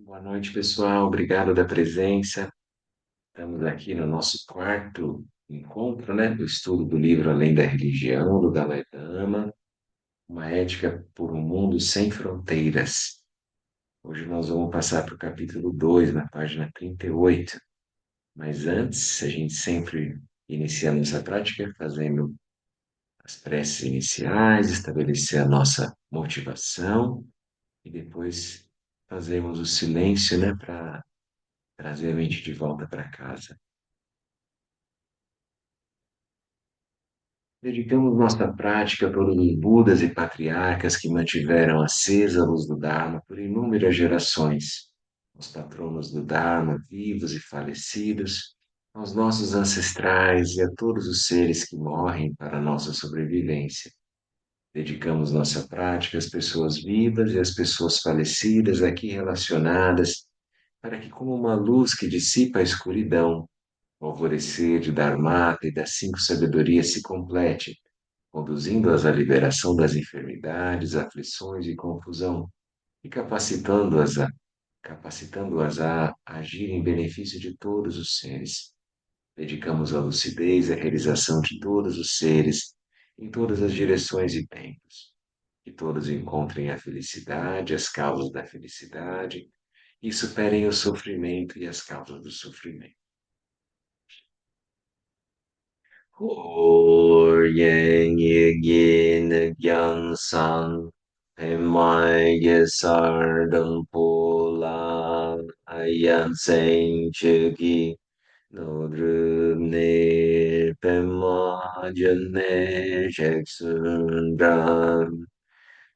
Boa noite, pessoal. Obrigado da presença. Estamos aqui no nosso quarto encontro, né, do estudo do livro Além da Religião, do Dalai Lama, Uma Ética por um Mundo Sem Fronteiras. Hoje nós vamos passar para o capítulo 2, na página 38. Mas antes, a gente sempre inicia a nossa prática fazendo as preces iniciais, estabelecer a nossa motivação e depois fazemos o silêncio, né, para trazer a mente de volta para casa. Dedicamos nossa prática a todos os Budas e patriarcas que mantiveram acesa a luz do Dharma por inúmeras gerações, aos patronos do Dharma, vivos e falecidos, aos nossos ancestrais e a todos os seres que morrem para a nossa sobrevivência. Dedicamos nossa prática às pessoas vivas e às pessoas falecidas aqui relacionadas, para que, como uma luz que dissipa a escuridão, o alvorecer de Dharmata e das cinco sabedorias se complete, conduzindo-as à liberação das enfermidades, aflições e confusão, e capacitando-as a agir em benefício de todos os seres. Dedicamos a lucidez e a realização de todos os seres, em todas as direções e tempos. Que todos encontrem a felicidade, as causas da felicidade, e superem o sofrimento e as causas do sofrimento. Yang Yin Yang San Pemai Gesardam Pola Ayan Sen Chugi Nodrune Pema Jane Sheksundan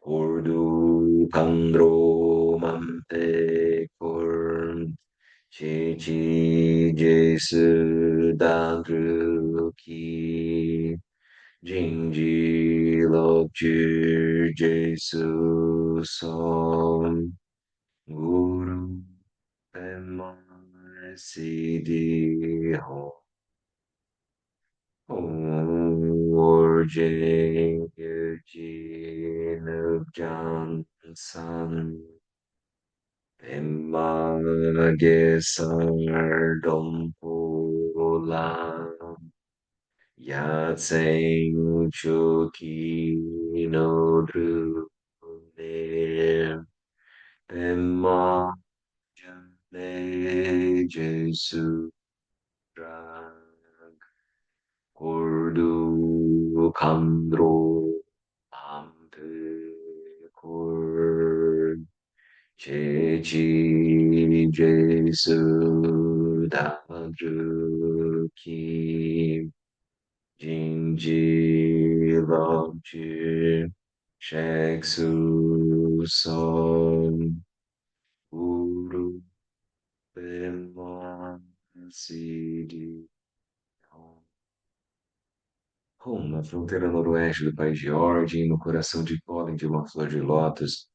Urdu Kandro Mante Kurn Chi Chi Jesu Dan Ki Jinji Lokju Jesu Som Guru Pema Siddhi Ho Orjing Yuji Nubjan San Pema Gesar Dompo Lam Yatseng Chuki no Dru Ne Pema Jane Jesu Drag Kordu Kandro Amte Kur Chechi Jesu Dadru Ki Jinji Lokju Sheksu Som Guru Pema Siddhi Hum, na fronteira noroeste do país de Ordem, no coração de pólen de uma flor de lótus,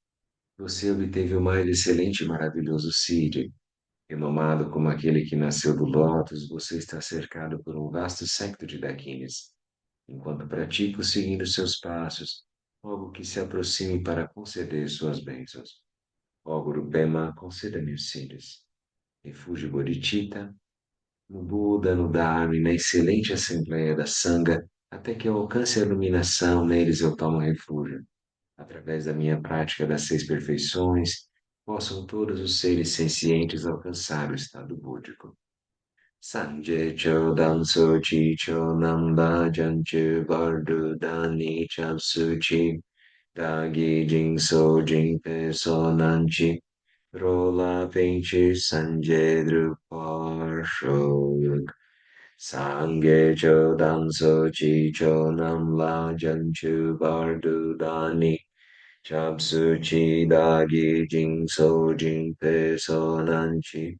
você obteve o mais excelente e maravilhoso Siddhi. Renomado como aquele que nasceu do lótus, você está cercado por um vasto séquito de dakinis. Enquanto pratico seguindo seus passos, rogo que se aproxime para conceder suas bênçãos. Ó Guru Pema, conceda-me os Siddhis. Refúgio Bodhicitta, no Buda, no Dharma e na excelente Assembleia da Sangha, até que eu alcance a iluminação, neles eu tomo refúgio. Através da minha prática das seis perfeições, possam todos os seres sencientes alcançar o estado búdico. Sanje Chodan Sochi Chonamba Janchu Bardu Dani Chapsuchi Dagi Jing So Jing Pe Sonanchi Rola Pinchi Sanje Drupar Sangye Chodan Sochi Chonam La Janchu Bardu Dani Chapsuchi Dagi Jing So Jing Pe Sonanchi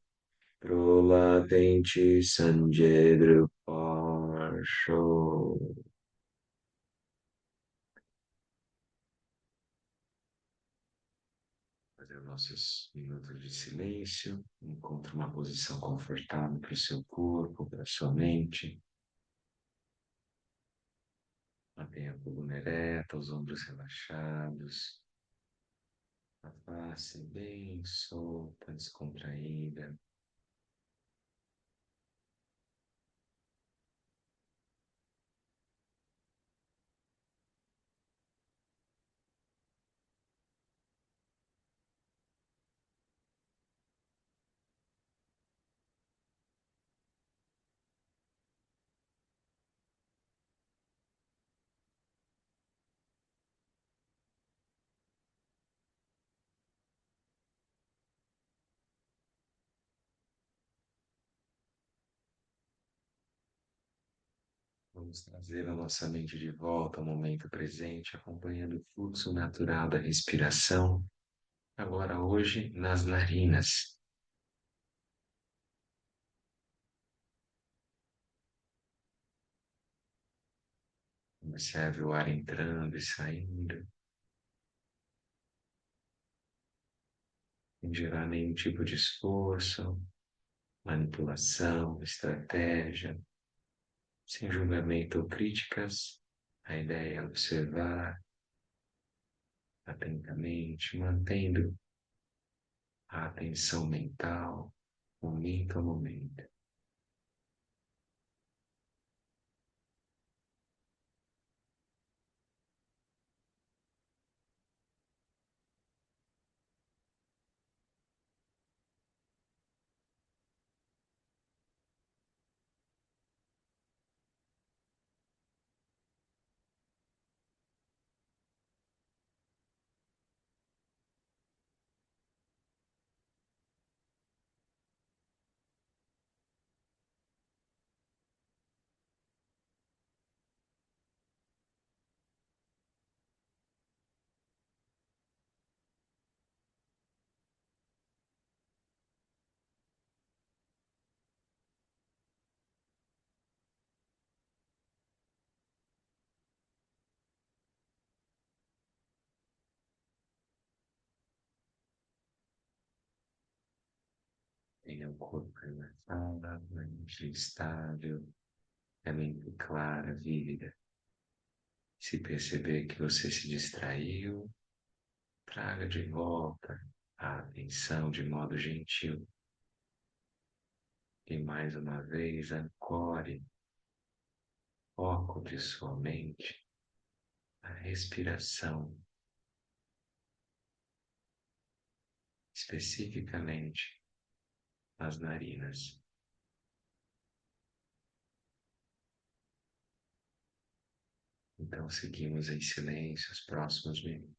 Prolapente Sanjedru Parsho. Fazer nossos minutos de silêncio. Encontre uma posição confortável para o seu corpo, para a sua mente. Mantenha a coluna ereta, os ombros relaxados, a Passe bem solta, descontraída. Vamos trazer a nossa mente de volta ao momento presente, acompanhando o fluxo natural da respiração. Agora, hoje, nas narinas. Observe o ar entrando e saindo, sem gerar nenhum tipo de esforço, manipulação, estratégia, sem julgamento ou críticas. A ideia é observar atentamente, mantendo a atenção mental, momento a momento. Tenha o corpo relaxado, a mente estável, a mente clara, vívida. Se perceber que você se distraiu, traga de volta a atenção de modo gentil e mais uma vez ancore o foco de sua mente, a respiração, especificamente nas narinas. Então seguimos em silêncio os próximos minutos.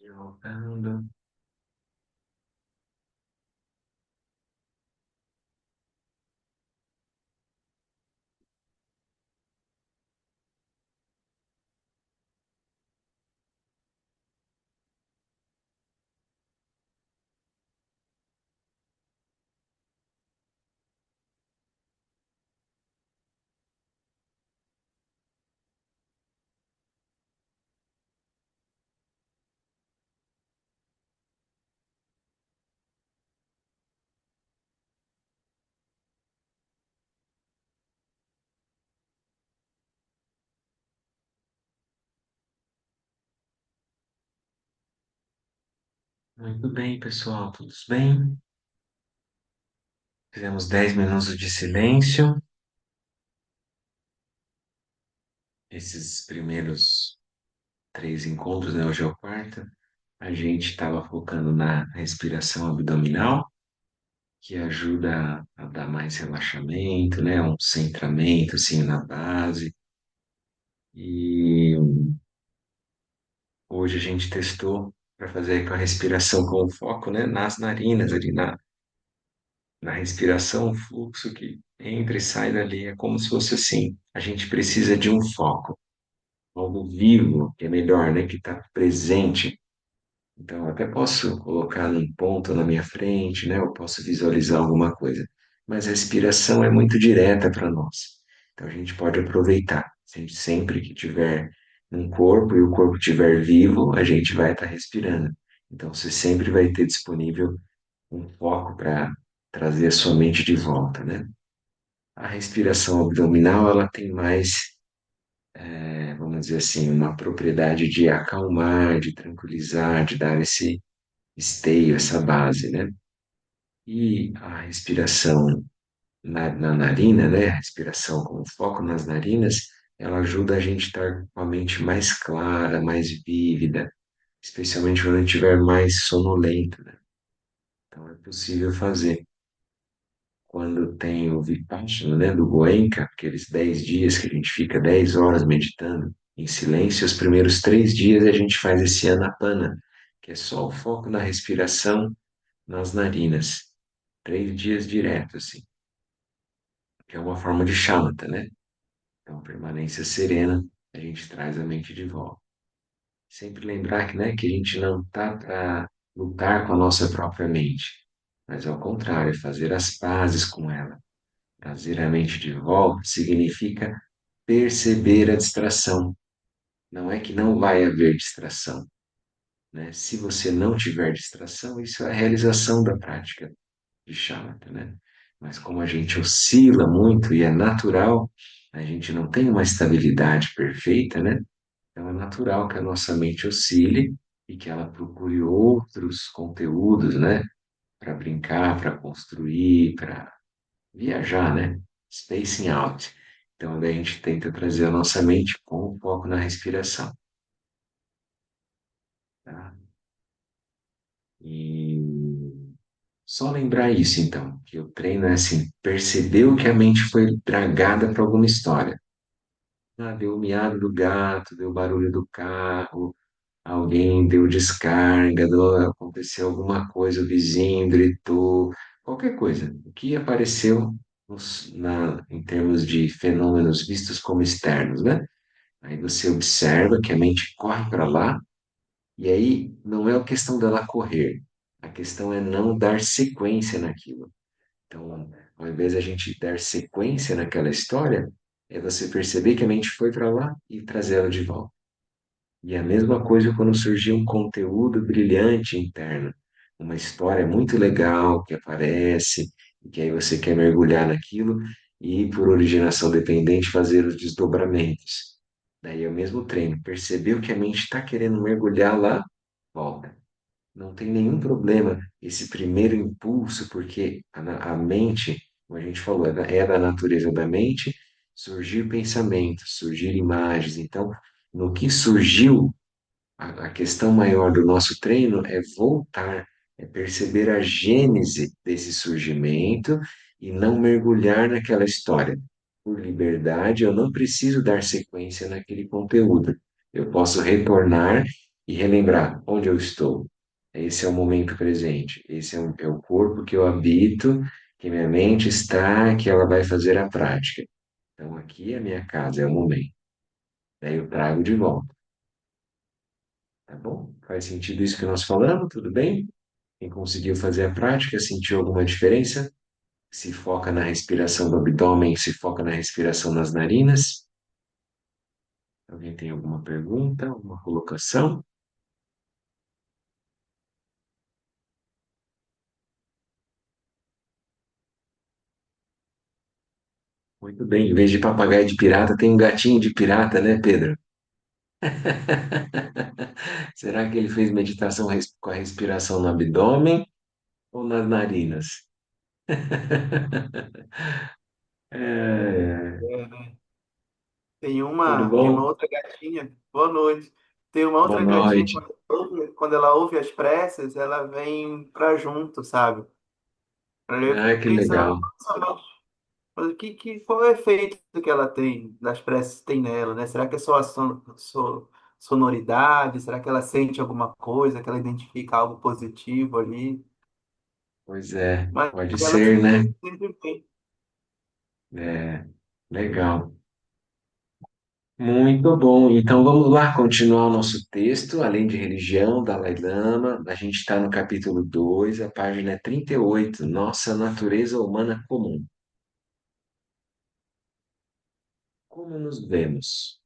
Voltando. Muito bem, pessoal, todos bem? Fizemos 10 minutos de silêncio. Esses primeiros três encontros, né? Hoje é o quarto. A gente estava focando na respiração abdominal, que ajuda a dar mais relaxamento, né? Um centramento assim na base. E hoje a gente testou para fazer com a respiração com foco, né? Nas narinas, ali na respiração, o fluxo que entra e sai dali. É como se fosse assim. A gente precisa de um foco, algo vivo, que é melhor, né? Que está presente. Então, eu até posso colocar num ponto na minha frente, né? Eu posso visualizar alguma coisa. Mas a respiração é muito direta para nós. Então, a gente pode aproveitar. Sempre que tiver um corpo e o corpo estiver vivo, a gente vai estar respirando. Então, você sempre vai ter disponível um foco para trazer a sua mente de volta, né? A respiração abdominal, ela tem mais, vamos dizer assim, uma propriedade de acalmar, de tranquilizar, de dar esse esteio, essa base, né? E a respiração na narina, né? A respiração com foco nas narinas, ela ajuda a gente a estar com a mente mais clara, mais vívida, especialmente quando a gente estiver mais sonolento, né? Então é possível fazer. Quando tem o Vipassana, né, do Goenka, aqueles 10 dias que a gente fica 10 horas meditando em silêncio, os primeiros 3 dias a gente faz esse Anapana, que é só o foco na respiração nas narinas. 3 dias direto, assim, que é uma forma de shamatha, né? Então, permanência serena, a gente traz a mente de volta. Sempre lembrar que, né, que a gente não está para lutar com a nossa própria mente, mas ao contrário, fazer as pazes com ela. Trazer a mente de volta significa perceber a distração. Não é que não vai haver distração, né? Se você não tiver distração, isso é a realização da prática de shamatha, né? Mas como a gente oscila muito e é natural, a gente não tem uma estabilidade perfeita, né? Então é natural que a nossa mente oscile e que ela procure outros conteúdos, né? Para brincar, para construir, para viajar, né? Spacing out. Então, daí a gente tenta trazer a nossa mente com foco na respiração, tá? E só lembrar isso, então, que o treino é assim, percebeu que a mente foi dragada para alguma história. Ah, deu o miado do gato, deu o barulho do carro, alguém deu descarga, aconteceu alguma coisa, o vizinho gritou, qualquer coisa, o que apareceu em termos de fenômenos vistos como externos, né? Aí você observa que a mente corre para lá, e aí não é a questão dela correr, a questão é não dar sequência naquilo. Então, ao invés de a gente dar sequência naquela história, é você perceber que a mente foi para lá e trazer ela de volta. E a mesma coisa quando surgir um conteúdo brilhante interno, uma história muito legal que aparece, e que aí você quer mergulhar naquilo e, por originação dependente, fazer os desdobramentos. Daí é o mesmo treino. Percebeu que a mente está querendo mergulhar lá, volta. Não tem nenhum problema esse primeiro impulso, porque a mente, como a gente falou, é da natureza da mente surgir pensamentos, surgir imagens. Então, no que surgiu, a questão maior do nosso treino é voltar, é perceber a gênese desse surgimento e não mergulhar naquela história. Por liberdade, eu não preciso dar sequência naquele conteúdo. Eu posso retornar e relembrar onde eu estou. Esse é o momento presente, esse é o corpo que eu habito, que minha mente está, que ela vai fazer a prática. Então, aqui é a minha casa, é o momento. Daí eu trago de volta. Tá bom? Faz sentido isso que nós falamos? Tudo bem? Quem conseguiu fazer a prática, sentiu alguma diferença? Se foca na respiração do abdômen, se foca na respiração nas narinas. Alguém tem alguma pergunta, alguma colocação? Muito bem. Em vez de papagaio de pirata, tem um gatinho de pirata, né, Pedro? Será que ele fez meditação com a respiração no abdômen ou nas narinas? É, É, né? tudo Tem uma bom? outra gatinha, boa noite. Tem uma Boa outra gatinha, noite. quando ela ouve as preces, ela vem pra junto, sabe? Aí eu Ah, fico que pensando, legal. nossa, mas qual é o efeito que ela tem, das preces que tem nela, né? Será que é só a sonoridade? Será que ela sente alguma coisa, que ela identifica algo positivo ali? Pois é, Mas pode ela ser, né? sempre vem. É, legal. Muito bom. Então vamos lá continuar o nosso texto, além de religião, Dalai Lama. A gente está no capítulo 2, a página é 38. Nossa natureza humana comum. Como nos vemos?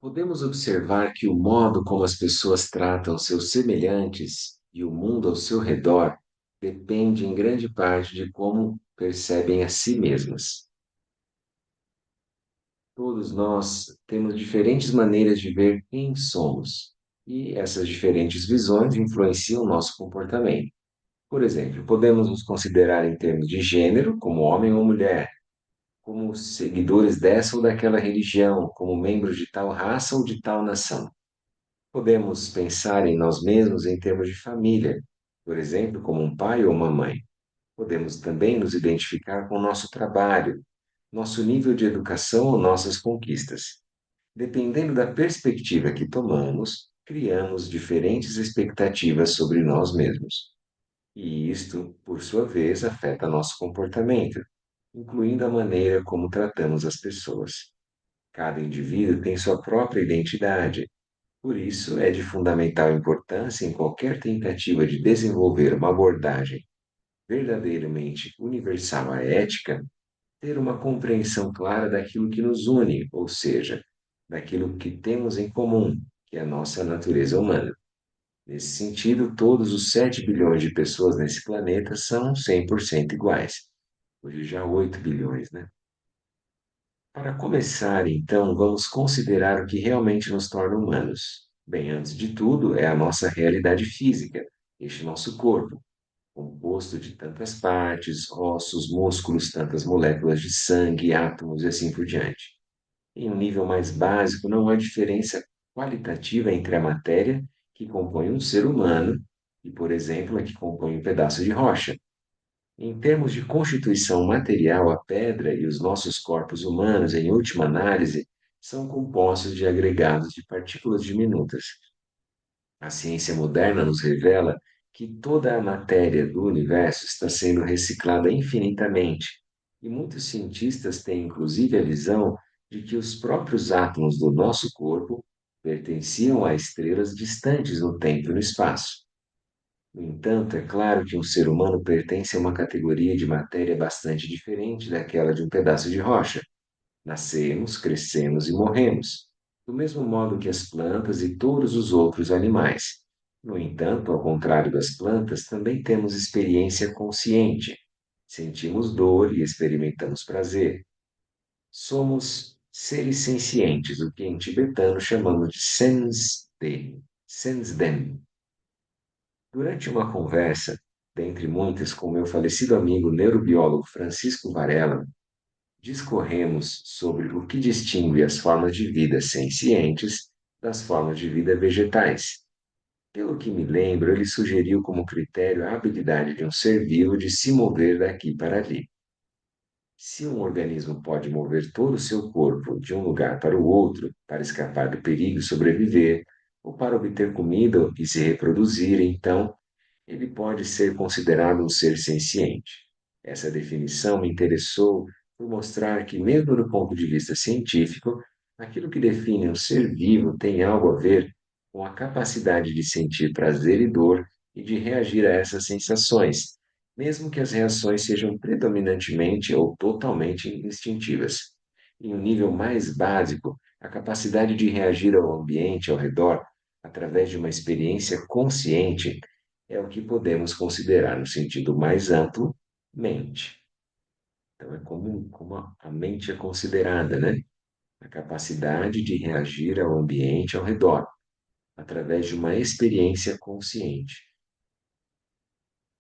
Podemos observar que o modo como as pessoas tratam seus semelhantes e o mundo ao seu redor depende em grande parte de como percebem a si mesmas. Todos nós temos diferentes maneiras de ver quem somos, e essas diferentes visões influenciam o nosso comportamento. Por exemplo, podemos nos considerar em termos de gênero, como homem ou mulher, como seguidores dessa ou daquela religião, como membros de tal raça ou de tal nação. Podemos pensar em nós mesmos em termos de família, por exemplo, como um pai ou uma mãe. Podemos também nos identificar com o nosso trabalho, nosso nível de educação ou nossas conquistas. Dependendo da perspectiva que tomamos, criamos diferentes expectativas sobre nós mesmos. E isto, por sua vez, afeta nosso comportamento, incluindo a maneira como tratamos as pessoas. Cada indivíduo tem sua própria identidade, por isso é de fundamental importância em qualquer tentativa de desenvolver uma abordagem verdadeiramente universal à ética ter uma compreensão clara daquilo que nos une, ou seja, daquilo que temos em comum, que é a nossa natureza humana. Nesse sentido, todos os 7 bilhões de pessoas nesse planeta são 100% iguais. Hoje já 8 bilhões, né? Para começar, então, vamos considerar o que realmente nos torna humanos. Bem, antes de tudo, é a nossa realidade física, este nosso corpo, composto de tantas partes, ossos, músculos, tantas moléculas de sangue, átomos e assim por diante. Em um nível mais básico, não há diferença qualitativa entre a matéria que compõe um ser humano e, por exemplo, a que compõe um pedaço de rocha. Em termos de constituição material, a pedra e os nossos corpos humanos, em última análise, são compostos de agregados de partículas diminutas. A ciência moderna nos revela que toda a matéria do universo está sendo reciclada infinitamente. E muitos cientistas têm inclusive a visão de que os próprios átomos do nosso corpo pertenciam a estrelas distantes no tempo e no espaço. No entanto, é claro que um ser humano pertence a uma categoria de matéria bastante diferente daquela de um pedaço de rocha. Nascemos, crescemos e morremos, do mesmo modo que as plantas e todos os outros animais. No entanto, ao contrário das plantas, também temos experiência consciente. Sentimos dor e experimentamos prazer. Somos seres sencientes, o que em tibetano chamamos de sensde, sensden. Durante uma conversa, dentre muitas, com meu falecido amigo neurobiólogo Francisco Varela, discorremos sobre o que distingue as formas de vida sencientes das formas de vida vegetais. Pelo que me lembro, ele sugeriu como critério a habilidade de um ser vivo de se mover daqui para ali. Se um organismo pode mover todo o seu corpo de um lugar para o outro para escapar do perigo e sobreviver, ou para obter comida e se reproduzir, então ele pode ser considerado um ser senciente. Essa definição me interessou por mostrar que, mesmo do ponto de vista científico, aquilo que define um ser vivo tem algo a ver com a capacidade de sentir prazer e dor e de reagir a essas sensações, mesmo que as reações sejam predominantemente ou totalmente instintivas. Em um nível mais básico, a capacidade de reagir ao ambiente ao redor através de uma experiência consciente é o que podemos considerar, no sentido mais amplo, mente. Então, é como a mente é considerada, né? A capacidade de reagir ao ambiente ao redor, através de uma experiência consciente.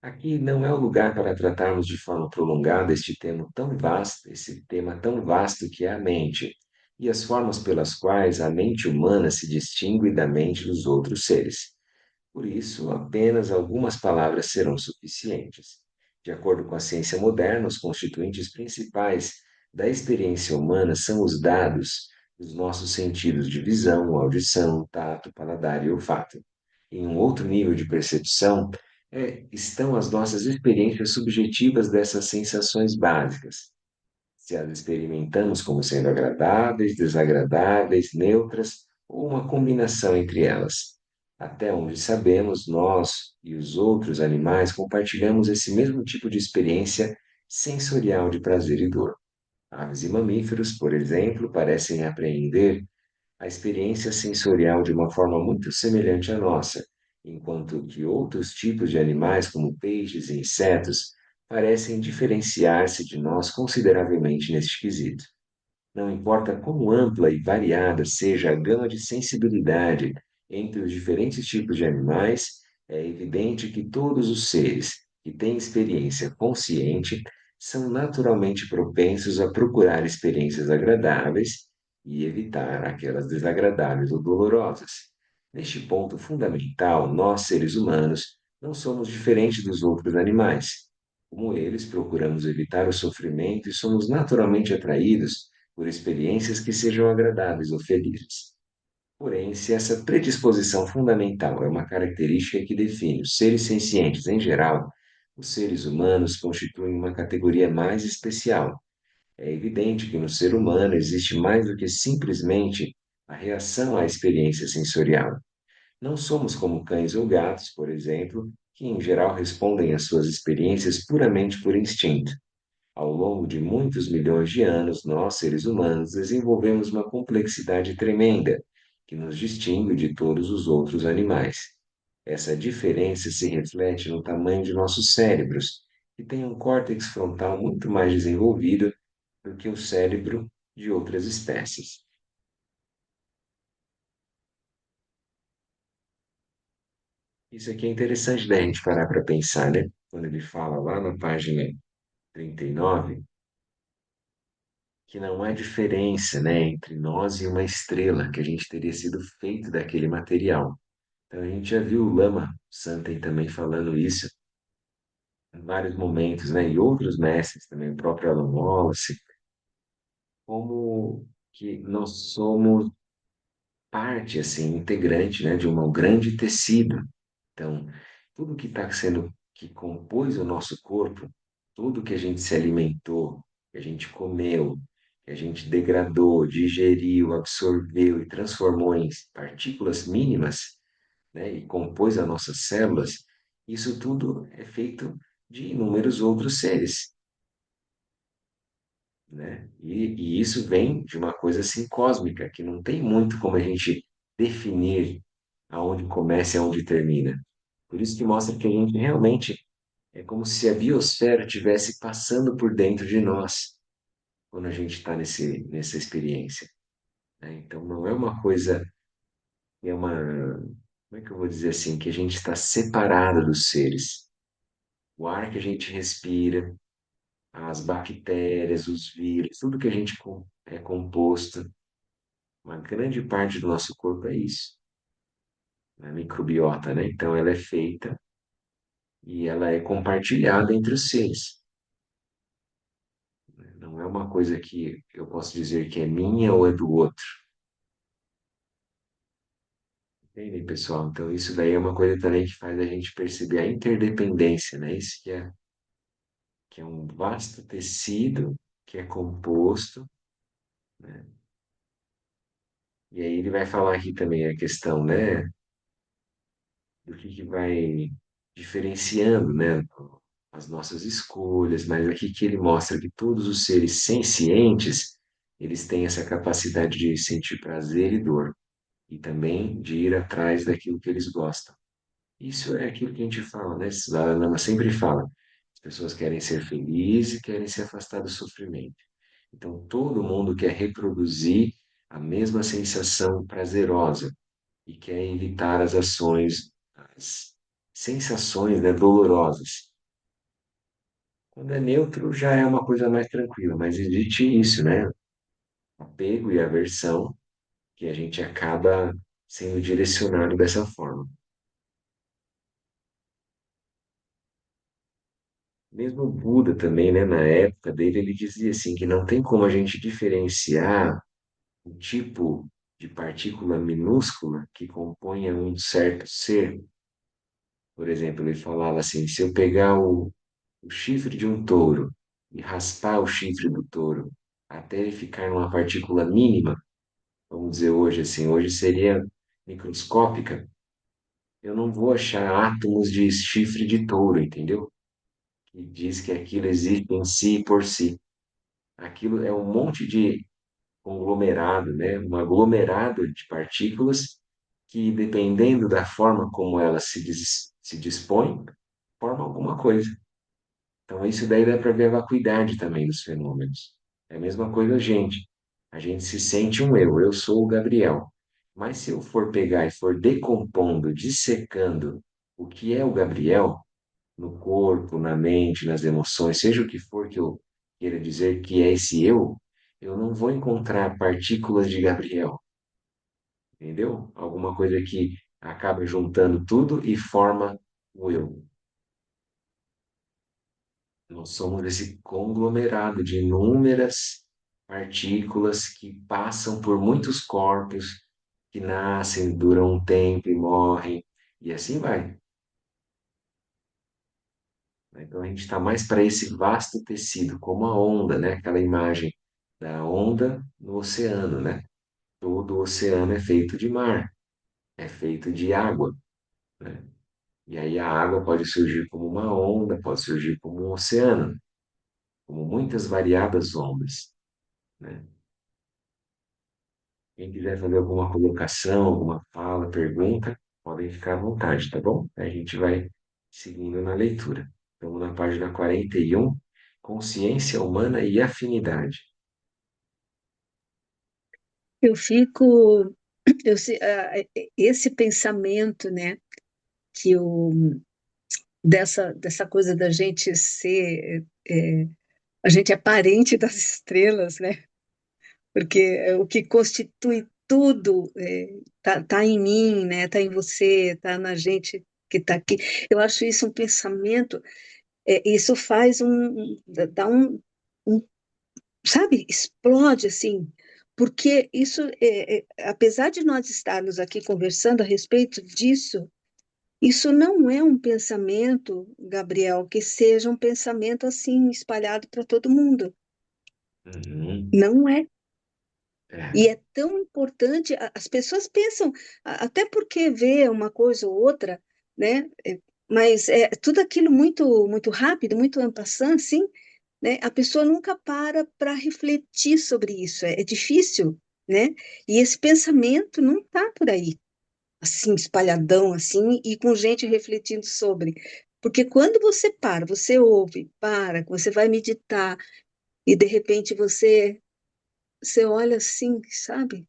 Aqui não é o lugar para tratarmos de forma prolongada este tema tão vasto, esse tema tão vasto que é a mente, e as formas pelas quais a mente humana se distingue da mente dos outros seres. Por isso, apenas algumas palavras serão suficientes. De acordo com a ciência moderna, os constituintes principais da experiência humana são os dados dos nossos sentidos de visão, audição, tato, paladar e olfato. Em um outro nível de percepção, estão as nossas experiências subjetivas dessas sensações básicas. Se as experimentamos como sendo agradáveis, desagradáveis, neutras ou uma combinação entre elas. Até onde sabemos, nós e os outros animais compartilhamos esse mesmo tipo de experiência sensorial de prazer e dor. Aves e mamíferos, por exemplo, parecem apreender a experiência sensorial de uma forma muito semelhante à nossa, enquanto que outros tipos de animais, como peixes e insetos, parecem diferenciar-se de nós consideravelmente neste quesito. Não importa quão ampla e variada seja a gama de sensibilidade entre os diferentes tipos de animais, é evidente que todos os seres que têm experiência consciente são naturalmente propensos a procurar experiências agradáveis e evitar aquelas desagradáveis ou dolorosas. Neste ponto fundamental, nós, seres humanos, não somos diferentes dos outros animais. Como eles, procuramos evitar o sofrimento e somos naturalmente atraídos por experiências que sejam agradáveis ou felizes. Porém, se essa predisposição fundamental é uma característica que define os seres sencientes em geral, os seres humanos constituem uma categoria mais especial. É evidente que no ser humano existe mais do que simplesmente a reação à experiência sensorial. Não somos como cães ou gatos, por exemplo, que em geral respondem às suas experiências puramente por instinto. Ao longo de muitos milhões de anos, nós, seres humanos, desenvolvemos uma complexidade tremenda que nos distingue de todos os outros animais. Essa diferença se reflete no tamanho de nossos cérebros, que têm um córtex frontal muito mais desenvolvido do que o cérebro de outras espécies. Isso aqui é interessante da gente parar para pensar, né? Quando ele fala lá na página 39 que não há diferença, né, entre nós e uma estrela, que a gente teria sido feito daquele material. Então a gente já viu o Lama Santen também falando isso em vários momentos, né, e outros mestres também, o próprio Alan Wallace, como que nós somos parte, assim, integrante, né, de um grande tecido. Então, tudo que compôs o nosso corpo, tudo que a gente se alimentou, que a gente comeu, que a gente degradou, digeriu, absorveu e transformou em partículas mínimas, né, e compôs as nossas células, isso tudo é feito de inúmeros outros seres, né? E isso vem de uma coisa assim cósmica, que não tem muito como a gente definir aonde começa e aonde termina. Por isso que mostra que a gente realmente é como se a biosfera estivesse passando por dentro de nós quando a gente está nessa experiência, né? Então não é uma coisa, é uma, como é que eu vou dizer assim, que a gente está separado dos seres. O ar que a gente respira, as bactérias, os vírus, tudo que a gente é composto, uma grande parte do nosso corpo é isso, a microbiota, né? Então ela é feita e ela é compartilhada entre os seres. Não é uma coisa que eu posso dizer que é minha ou é do outro. Entendem, pessoal? Então isso daí é uma coisa também que faz a gente perceber a interdependência, né? Isso que é um vasto tecido que é composto, né? E aí ele vai falar aqui também a questão, né, do que vai diferenciando, né, as nossas escolhas, mas aqui que ele mostra que todos os seres sencientes, eles têm essa capacidade de sentir prazer e dor, e também de ir atrás daquilo que eles gostam. Isso é aquilo que a gente fala, né? A Ana sempre fala. As pessoas querem ser felizes e querem se afastar do sofrimento. Então, todo mundo quer reproduzir a mesma sensação prazerosa e quer evitar as ações, as sensações, né, dolorosas. Quando é neutro, já é uma coisa mais tranquila, mas existe isso, né? Apego e aversão, que a gente acaba sendo direcionado dessa forma. Mesmo o Buda também, né, na época dele, ele dizia assim que não tem como a gente diferenciar o tipo de partícula minúscula que componha um certo ser. Por exemplo, ele falava assim, se eu pegar o chifre de um touro e raspar o chifre do touro até ele ficar numa partícula mínima, vamos dizer hoje assim, hoje seria microscópica, eu não vou achar átomos de chifre de touro, entendeu? Que diz que aquilo existe em si e por si. Aquilo é um monte de conglomerado, né? Um aglomerado de partículas que, dependendo da forma como elas se dispõem, forma alguma coisa. Então, isso daí dá para ver a vacuidade também dos fenômenos. É a mesma coisa a gente. A gente se sente um eu sou o Gabriel. Mas se eu for pegar e for decompondo, dissecando o que é o Gabriel, no corpo, na mente, nas emoções, seja o que for que eu queira dizer que é esse eu não vou encontrar partículas de Gabriel, entendeu? Alguma coisa que acaba juntando tudo e forma o eu. Nós somos esse conglomerado de inúmeras partículas que passam por muitos corpos, que nascem, duram um tempo e morrem, e assim vai, né? Então a gente está mais para esse vasto tecido, como a onda, né? Aquela imagem da onda no oceano, né? Todo o oceano é feito de mar, é feito de água, né? E aí a água pode surgir como uma onda, pode surgir como um oceano, como muitas variadas ondas, né? Quem quiser fazer alguma colocação, alguma fala, pergunta, podem ficar à vontade, tá bom? A gente vai seguindo na leitura. Estamos na página 41, Consciência Humana e Afinidade. Eu fico, esse pensamento, né, que dessa coisa da gente ser, a gente é parente das estrelas, né, porque o que constitui tudo tá em mim, né, tá em você, tá na gente que tá aqui. Eu acho isso um pensamento, isso faz dá um sabe, explode assim, porque isso, apesar de nós estarmos aqui conversando a respeito disso, Isso não é um pensamento, Gabriel, que seja um pensamento assim espalhado para todo mundo. Uhum. Não é. É, E é tão importante, as pessoas pensam, até porque vê uma coisa ou outra, né? Mas é tudo aquilo muito rápido, muito en passant, assim, né? A pessoa nunca para refletir sobre isso, é difícil, né? E esse pensamento não está por aí, assim, espalhadão, assim, e com gente refletindo sobre. Porque quando você para, você ouve, para, você vai meditar, e de repente você olha assim, sabe?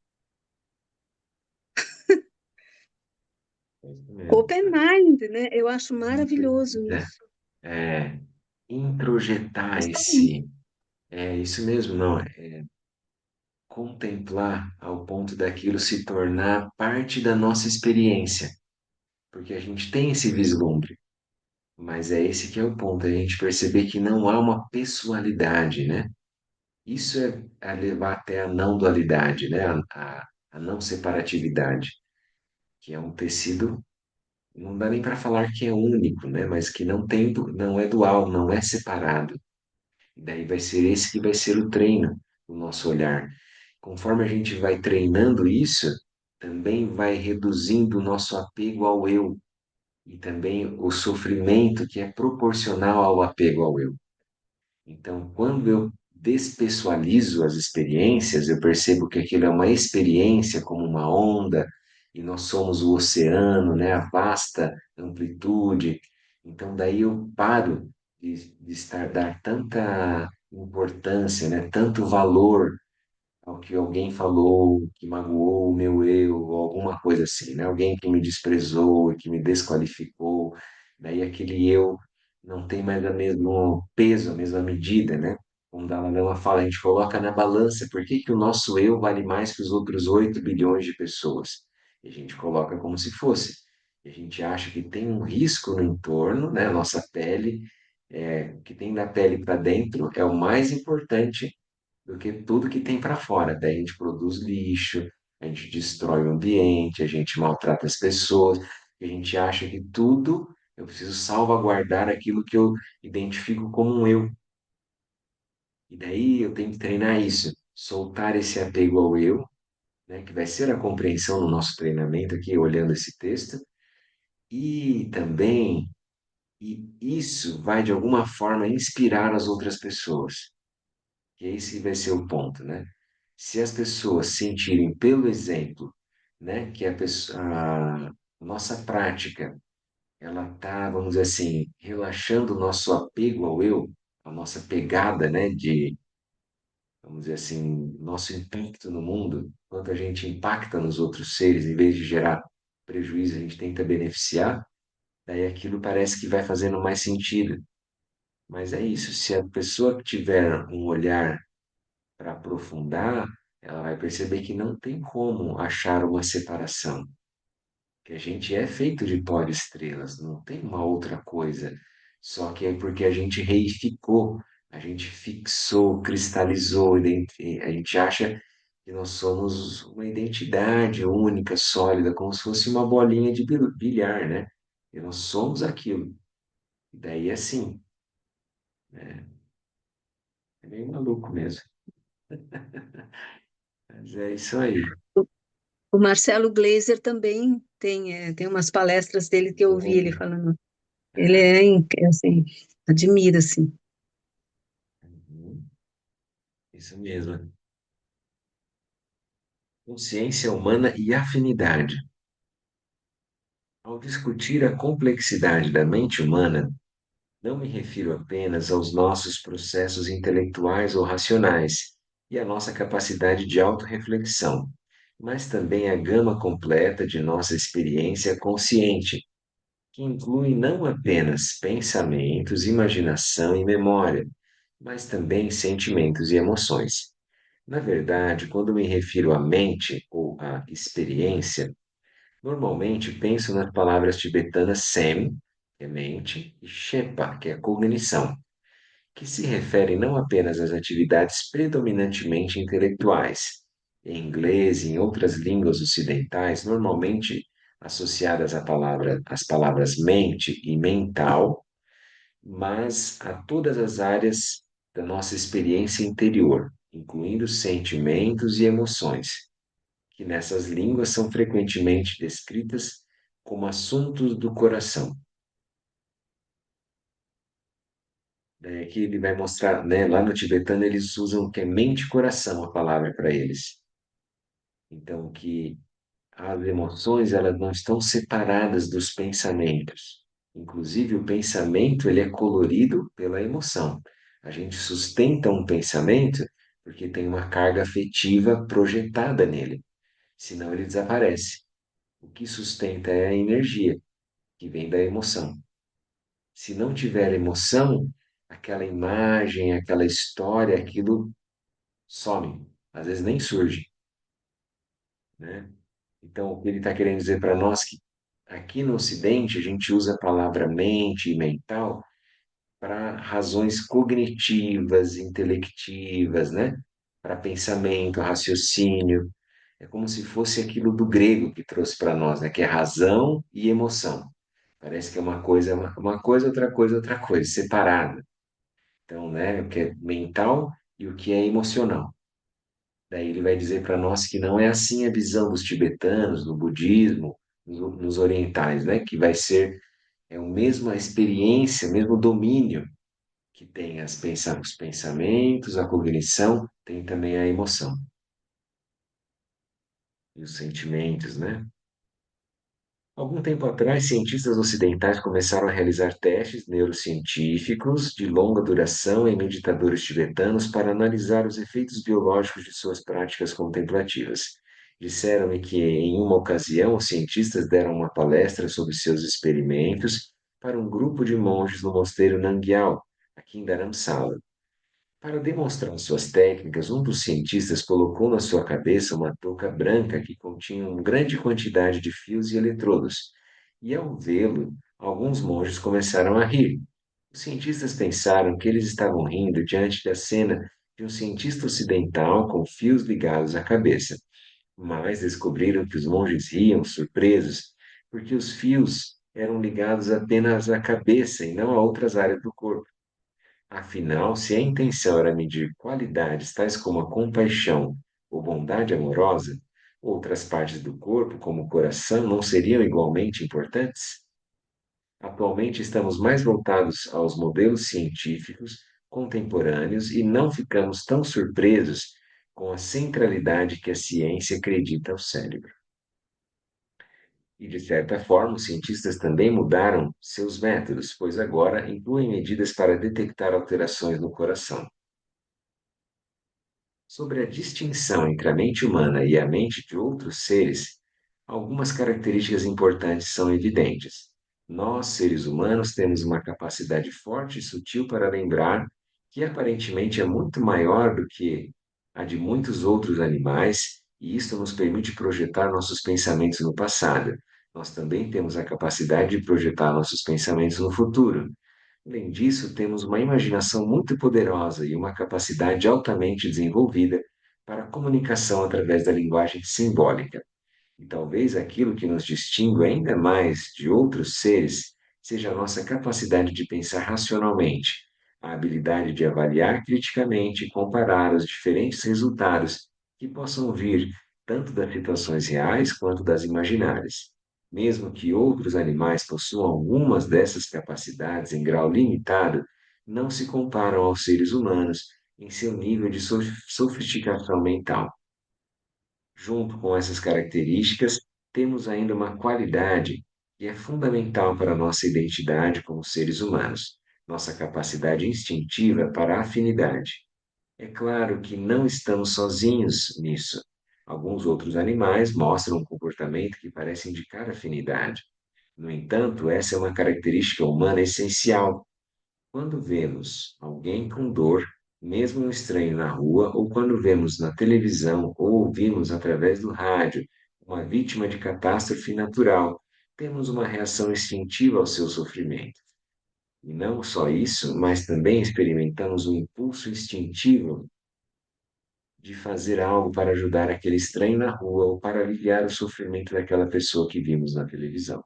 é isso mesmo. Open mind, né? Eu acho maravilhoso É, isso. introjetar Justamente. esse, é isso mesmo, não, contemplar ao ponto daquilo se tornar parte da nossa experiência, porque a gente tem esse vislumbre, mas é esse que é o ponto, a gente perceber que não há uma pessoalidade, né? Isso é levar até a não dualidade, né? A não separatividade, que é um tecido, não dá nem para falar que é único, né? Mas que não tem, não é dual, não é separado. E daí vai ser esse que vai ser o treino, o nosso olhar. Conforme a gente vai treinando isso, também vai reduzindo o nosso apego ao eu e também o sofrimento que é proporcional ao apego ao eu. Então, quando eu despessoalizo as experiências, eu percebo que aquilo é uma experiência como uma onda, e nós somos o oceano, né, a vasta amplitude. Então, daí eu paro de estar dar tanta importância, né, tanto valor ao que alguém falou que magoou o meu eu, ou alguma coisa assim, né? Alguém que me desprezou e que me desqualificou, daí aquele eu não tem mais o mesmo peso, a mesma medida, né? Como Dalai Lama fala, a gente coloca na balança, por que que o nosso eu vale mais que os outros 8 bilhões de pessoas? E a gente coloca como se fosse. E a gente acha que tem um risco no entorno, né? A nossa pele, o que tem da pele para dentro é o mais importante do que tudo que tem para fora. Daí a gente produz lixo, a gente destrói o ambiente, a gente maltrata as pessoas, a gente acha que tudo eu preciso salvaguardar aquilo que eu identifico como um eu. E daí eu tenho que treinar isso, soltar esse apego ao eu, né, que vai ser a compreensão no nosso treinamento aqui, olhando esse texto, e também e isso vai de alguma forma inspirar as outras pessoas. Que esse vai ser o ponto, né? Se as pessoas sentirem pelo exemplo, né, que a nossa prática, ela tá, vamos dizer assim, relaxando o nosso apego ao eu, a nossa pegada, né, de, vamos dizer assim, nosso impacto no mundo, quanto a gente impacta nos outros seres, em vez de gerar prejuízo, a gente tenta beneficiar, daí aquilo parece que vai fazendo mais sentido. Mas é isso, se a pessoa tiver um olhar para aprofundar, ela vai perceber que não tem como achar uma separação, que a gente é feito de pó de estrelas, não tem uma outra coisa. Só que é porque a gente reificou, a gente fixou, cristalizou, a gente acha que nós somos uma identidade única, sólida, como se fosse uma bolinha de bilhar, né? E nós somos aquilo. E daí é assim, né? É meio maluco mesmo. Mas é isso aí. O Marcelo Gleiser também tem umas palestras dele que eu ouvi ele falando. Ele É, assim, admira, assim. uhum, isso mesmo. Consciência humana e afinidade. Ao discutir a complexidade da mente humana, não me refiro apenas aos nossos processos intelectuais ou racionais e à nossa capacidade de autorreflexão, mas também à gama completa de nossa experiência consciente, que inclui não apenas pensamentos, imaginação e memória, mas também sentimentos e emoções. Na verdade, quando me refiro à mente ou à experiência, normalmente penso nas palavras tibetanas Sem, que é mente, e Shepa, que é cognição, que se referem não apenas às atividades predominantemente intelectuais. Em inglês e em outras línguas ocidentais, normalmente associadas às palavras mente e mental, mas a todas as áreas da nossa experiência interior, incluindo sentimentos e emoções, que nessas línguas são frequentemente descritas como assuntos do coração. Daí aqui ele vai mostrar, né, lá no tibetano eles usam que é mente e coração a palavra para eles. Então, que as emoções elas não estão separadas dos pensamentos. Inclusive, o pensamento ele é colorido pela emoção. A gente sustenta um pensamento porque tem uma carga afetiva projetada nele, senão ele desaparece. O que sustenta é a energia que vem da emoção. Se não tiver emoção, aquela imagem, aquela história, aquilo some, às vezes nem surge, né? Então, o que ele está querendo dizer para nós é que aqui no Ocidente a gente usa a palavra mente e mental para razões cognitivas, intelectivas, né? Para pensamento, raciocínio. É como se fosse aquilo do grego que trouxe para nós, né? Que é razão e emoção. Parece que é uma coisa, outra coisa, separada. Então, né? O que é mental e o que é emocional. Daí ele vai dizer para nós que não é assim a visão dos tibetanos, do budismo, nos orientais, né? Que vai ser a mesma experiência, o mesmo domínio que tem os pensamentos, a cognição, tem também a emoção e os sentimentos, né? Algum tempo atrás, cientistas ocidentais começaram a realizar testes neurocientíficos de longa duração em meditadores tibetanos para analisar os efeitos biológicos de suas práticas contemplativas. Disseram-me que, em uma ocasião, os cientistas deram uma palestra sobre seus experimentos para um grupo de monges no mosteiro Nangyal, aqui em Dharamsala. Para demonstrar suas técnicas, um dos cientistas colocou na sua cabeça uma touca branca que continha uma grande quantidade de fios e eletrodos. E ao vê-lo, alguns monges começaram a rir. Os cientistas pensaram que eles estavam rindo diante da cena de um cientista ocidental com fios ligados à cabeça. Mas descobriram que os monges riam, surpresos, porque os fios eram ligados apenas à cabeça e não a outras áreas do corpo. Afinal, se a intenção era medir qualidades tais como a compaixão ou bondade amorosa, outras partes do corpo, como o coração, não seriam igualmente importantes? Atualmente estamos mais voltados aos modelos científicos contemporâneos e não ficamos tão surpresos com a centralidade que a ciência acredita ao cérebro. E, de certa forma, os cientistas também mudaram seus métodos, pois agora incluem medidas para detectar alterações no coração. Sobre a distinção entre a mente humana e a mente de outros seres, algumas características importantes são evidentes. Nós, seres humanos, temos uma capacidade forte e sutil para lembrar, que aparentemente é muito maior do que a de muitos outros animais, e isto nos permite projetar nossos pensamentos no passado. Nós também temos a capacidade de projetar nossos pensamentos no futuro. Além disso, temos uma imaginação muito poderosa e uma capacidade altamente desenvolvida para a comunicação através da linguagem simbólica. E talvez aquilo que nos distingue ainda mais de outros seres seja a nossa capacidade de pensar racionalmente, a habilidade de avaliar criticamente e comparar os diferentes resultados que possam vir tanto das situações reais quanto das imaginárias. Mesmo que outros animais possuam algumas dessas capacidades em grau limitado, não se comparam aos seres humanos em seu nível de sofisticação mental. Junto com essas características, temos ainda uma qualidade que é fundamental para a nossa identidade como seres humanos, nossa capacidade instintiva para a afinidade. É claro que não estamos sozinhos nisso. Alguns outros animais mostram um comportamento que parece indicar afinidade. No entanto, essa é uma característica humana essencial. Quando vemos alguém com dor, mesmo um estranho na rua, ou quando vemos na televisão ou ouvimos através do rádio uma vítima de catástrofe natural, temos uma reação instintiva ao seu sofrimento. E não só isso, mas também experimentamos um impulso instintivo de fazer algo para ajudar aquele estranho na rua ou para aliviar o sofrimento daquela pessoa que vimos na televisão.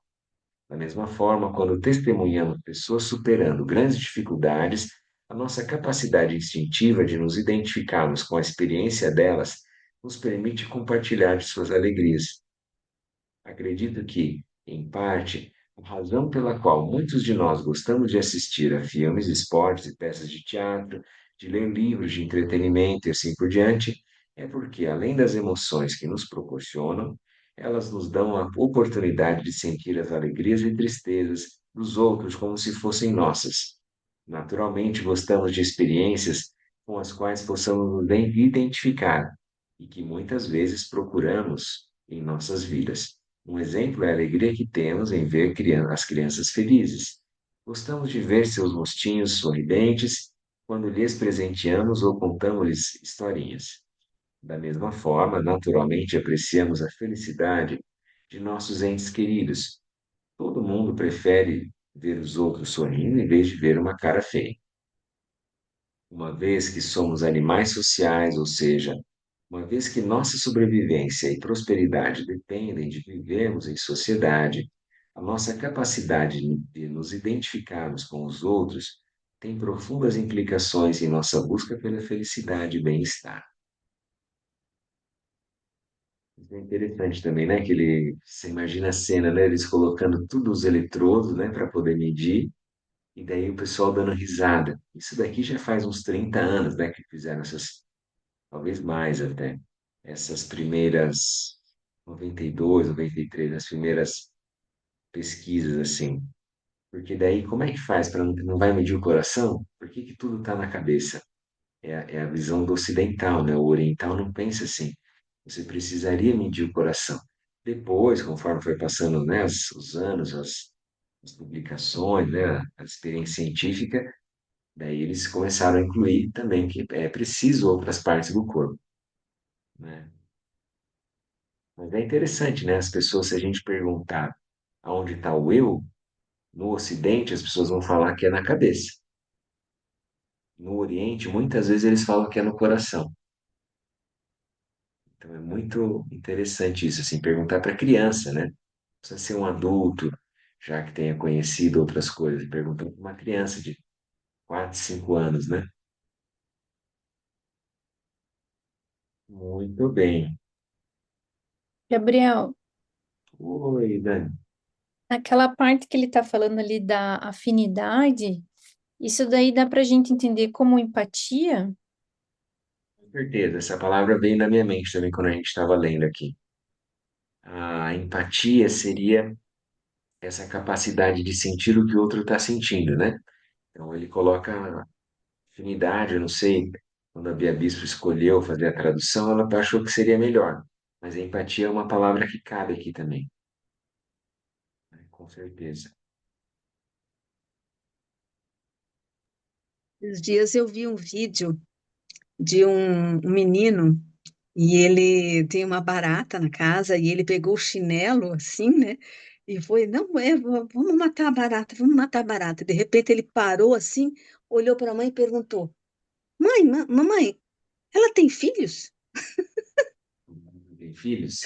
Da mesma forma, quando testemunhamos pessoas superando grandes dificuldades, a nossa capacidade instintiva de nos identificarmos com a experiência delas nos permite compartilhar de suas alegrias. Acredito que, em parte, a razão pela qual muitos de nós gostamos de assistir a filmes, esportes e peças de teatro, de ler livros de entretenimento e assim por diante, é porque, além das emoções que nos proporcionam, elas nos dão a oportunidade de sentir as alegrias e tristezas dos outros como se fossem nossas. Naturalmente, gostamos de experiências com as quais possamos nos identificar e que muitas vezes procuramos em nossas vidas. Um exemplo é a alegria que temos em ver as crianças felizes. Gostamos de ver seus rostinhos sorridentes quando lhes presenteamos ou contamos-lhes historinhas. Da mesma forma, naturalmente apreciamos a felicidade de nossos entes queridos. Todo mundo prefere ver os outros sorrindo em vez de ver uma cara feia. Uma vez que somos animais sociais, ou seja, uma vez que nossa sobrevivência e prosperidade dependem de vivermos em sociedade, a nossa capacidade de nos identificarmos com os outros tem profundas implicações em nossa busca pela felicidade e bem-estar. Isso é interessante também, né? Você imagina a cena, né? Eles colocando todos os eletrodos, né, para poder medir, e daí o pessoal dando risada. Isso daqui já faz uns 30 anos, né, que fizeram essas, talvez mais até, essas primeiras 92, 93, as primeiras pesquisas assim. Porque daí como é que faz para não vai medir o coração? Por que que tudo está na cabeça? É a visão do ocidental, né? O oriental não pensa assim. Você precisaria medir o coração. Depois, conforme foi passando, né, os anos, as publicações, né, a experiência científica, daí eles começaram a incluir também que é preciso outras partes do corpo, né? Mas é interessante, né? As pessoas, se a gente perguntar aonde está o eu, no Ocidente as pessoas vão falar que é na cabeça. No Oriente, muitas vezes eles falam que é no coração. Então é muito interessante isso, assim, perguntar para criança, né? Não precisa ser um adulto, já que tenha conhecido outras coisas, perguntar para uma criança de 4, 5 anos, né? Muito bem. Gabriel, Oi, Dani. naquela parte que ele está falando ali da afinidade, isso daí dá para a gente entender como empatia? Com certeza, essa palavra veio na minha mente também quando a gente estava lendo aqui. A empatia seria essa capacidade de sentir o que o outro está sentindo, né? Então ele coloca afinidade, eu não sei, quando a Bia Bispo escolheu fazer a tradução, ela achou que seria melhor. Mas a empatia é uma palavra que cabe aqui também, né? Com certeza. Esses dias eu vi um vídeo de um menino e ele tem uma barata na casa e ele pegou o chinelo assim, né? E foi, não, vamos matar a barata, vamos matar a barata. De repente ele parou assim, olhou para a mãe e perguntou: Mãe, mamãe, ela tem filhos? Tem filhos?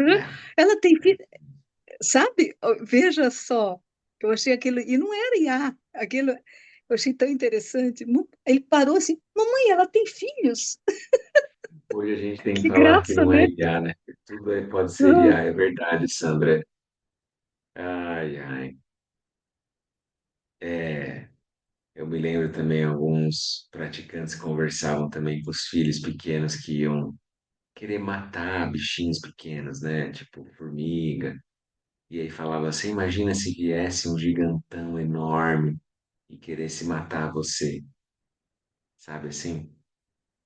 É, Ela tem filhos, sabe? Veja só, eu achei aquilo, e não era IA, aquilo eu achei tão interessante. Ele parou assim: Mamãe, ela tem filhos? hoje a gente tem que Que falar que graça, não é né? IA, né? Pode ser Ah, IA, é verdade, Sandra. Ai, ai. É, eu me lembro também, alguns praticantes conversavam também com os filhos pequenos que iam querer matar bichinhos pequenos, né? Tipo formiga. E aí falava assim: imagina se viesse um gigantão enorme e queresse matar você, sabe assim?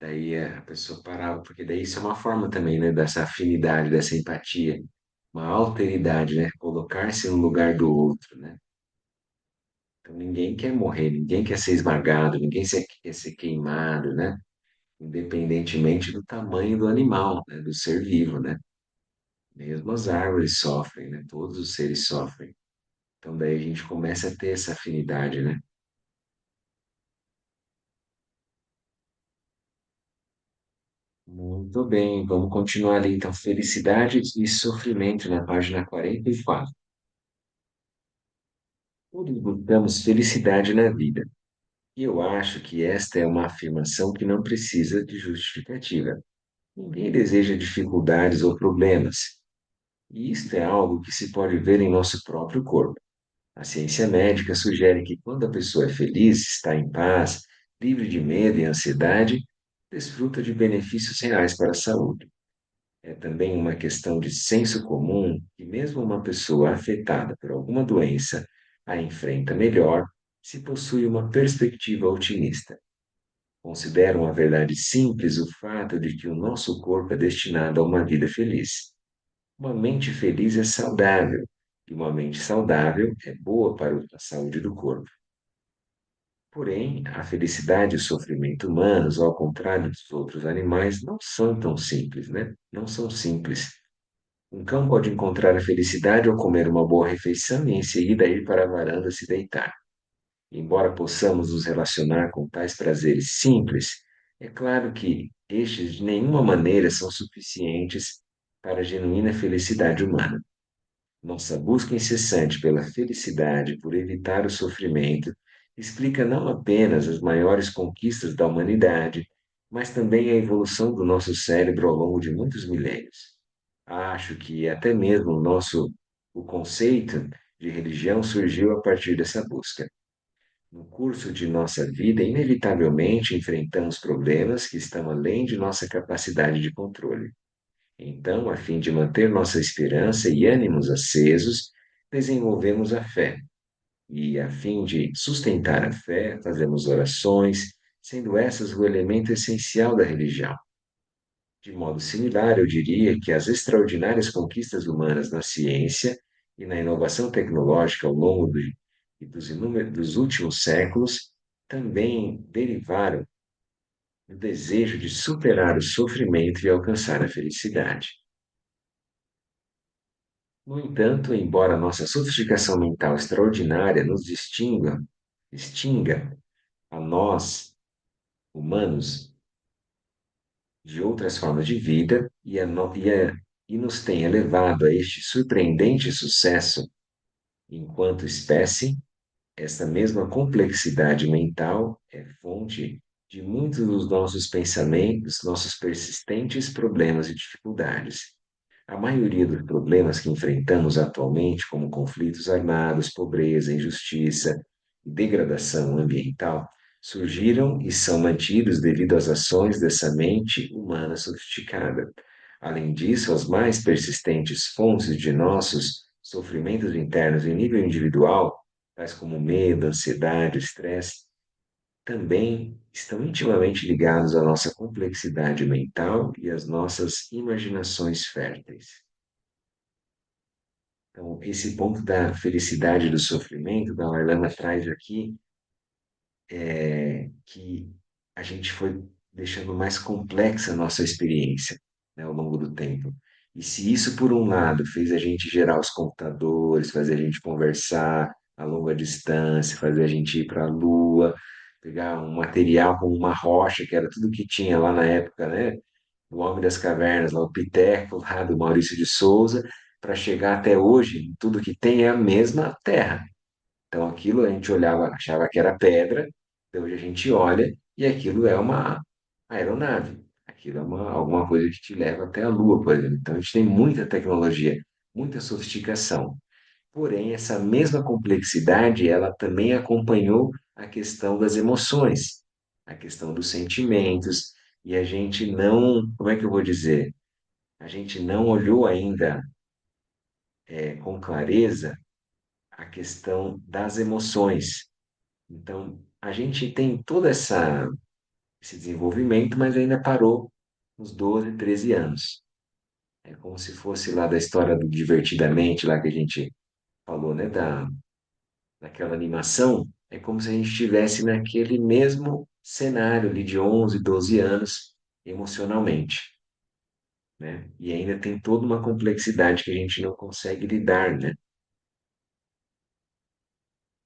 Daí a pessoa parava, porque daí isso é uma forma também, né? Dessa afinidade, dessa empatia, uma alteridade, né? Colocar-se no lugar do outro, né? Então ninguém quer morrer, ninguém quer ser esmagado, quer ser queimado, né? Independentemente do tamanho do animal, né? Do ser vivo, né? Mesmo as árvores sofrem, né? Todos os seres sofrem. Então daí a gente começa a ter essa afinidade, né? Muito bem, vamos continuar ali então. Felicidade e sofrimento na página 44. Todos buscamos felicidade na vida. E eu acho que esta é uma afirmação que não precisa de justificativa. Ninguém deseja dificuldades ou problemas. E isto é algo que se pode ver em nosso próprio corpo. A ciência médica sugere que quando a pessoa é feliz, está em paz, livre de medo e ansiedade, desfruta de benefícios reais para a saúde. É também uma questão de senso comum que, mesmo uma pessoa afetada por alguma doença, a enfrenta melhor se possui uma perspectiva otimista. Considero uma verdade simples o fato de que o nosso corpo é destinado a uma vida feliz. Uma mente feliz é saudável, e uma mente saudável é boa para a saúde do corpo. Porém, a felicidade e o sofrimento humanos, ao contrário dos outros animais, não são tão simples, né? Não são simples. Um cão pode encontrar a felicidade ao comer uma boa refeição e em seguida ir para a varanda se deitar. Embora possamos nos relacionar com tais prazeres simples, é claro que estes de nenhuma maneira são suficientes para a genuína felicidade humana. Nossa busca incessante pela felicidade, por evitar o sofrimento, explica não apenas as maiores conquistas da humanidade, mas também a evolução do nosso cérebro ao longo de muitos milênios. Acho que até mesmo o conceito de religião surgiu a partir dessa busca. No curso de nossa vida, inevitavelmente enfrentamos problemas que estão além de nossa capacidade de controle. Então, a fim de manter nossa esperança e ânimos acesos, desenvolvemos a fé. E, a fim de sustentar a fé, fazemos orações, sendo essas o elemento essencial da religião. De modo similar, eu diria que as extraordinárias conquistas humanas na ciência e na inovação tecnológica ao longo dos últimos séculos também derivaram do desejo de superar o sofrimento e alcançar a felicidade. No entanto, embora nossa sofisticação mental extraordinária nos distinga a nós, humanos, de outras formas de vida e nos tenha levado a este surpreendente sucesso enquanto espécie, essa mesma complexidade mental é fonte de muitos dos nossos pensamentos, nossos persistentes problemas e dificuldades. A maioria dos problemas que enfrentamos atualmente, como conflitos armados, pobreza, injustiça e degradação ambiental, surgiram e são mantidos devido às ações dessa mente humana sofisticada. Além disso, as mais persistentes fontes de nossos sofrimentos internos em nível individual, tais como medo, ansiedade, estresse, também estão intimamente ligados à nossa complexidade mental e às nossas imaginações férteis. Então, esse ponto da felicidade e do sofrimento, da Lama traz aqui que a gente foi deixando mais complexa a nossa experiência, né, ao longo do tempo. E se isso, por um lado, fez a gente gerar os computadores, fazer a gente conversar a longa distância, fazer a gente ir para a Lua, pegar um material como uma rocha, que era tudo que tinha lá na época, né? O Homem das Cavernas, lá, o Piteco, lá do Maurício de Souza, para chegar até hoje, tudo que tem é a mesma Terra. Então aquilo a gente olhava, achava que era pedra, então hoje a gente olha e aquilo é uma aeronave. Aquilo é alguma coisa que te leva até a Lua, por exemplo. Então a gente tem muita tecnologia, muita sofisticação. Porém, essa mesma complexidade, ela também acompanhou a questão das emoções, a questão dos sentimentos, e a gente não, como é que eu vou dizer? A gente não olhou ainda com clareza a questão das emoções. Então, a gente tem esse desenvolvimento, mas ainda parou nos 12, 13 anos. É como se fosse lá da história do Divertidamente, lá que a gente falou, né, daquela animação. É como se a gente estivesse naquele mesmo cenário ali de 11, 12 anos, emocionalmente, né? E ainda tem toda uma complexidade que a gente não consegue lidar, né?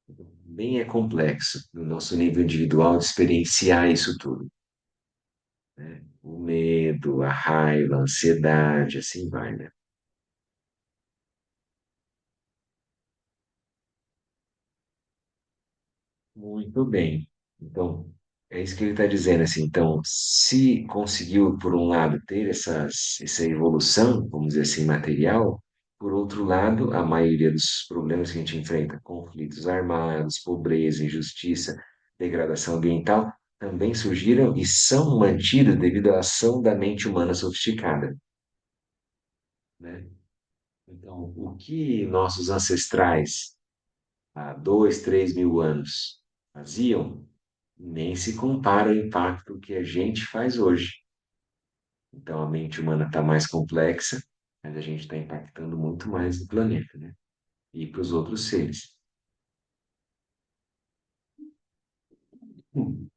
Bem é complexo no nosso nível individual de experienciar isso tudo. né? O medo, a raiva, a ansiedade, assim vai, né? Muito bem. Então, é isso que ele está dizendo, assim. Então, se conseguiu, por um lado, ter essa evolução, vamos dizer assim, material, por outro lado, a maioria dos problemas que a gente enfrenta, conflitos armados, pobreza, injustiça, degradação ambiental, também surgiram e são mantidos devido à ação da mente humana sofisticada, né? Então, o que nossos ancestrais há 2, 3 mil anos faziam, nem se compara ao impacto que a gente faz hoje. Então, a mente humana está mais complexa, mas a gente está impactando muito mais no planeta, né? E para os outros seres. Hum.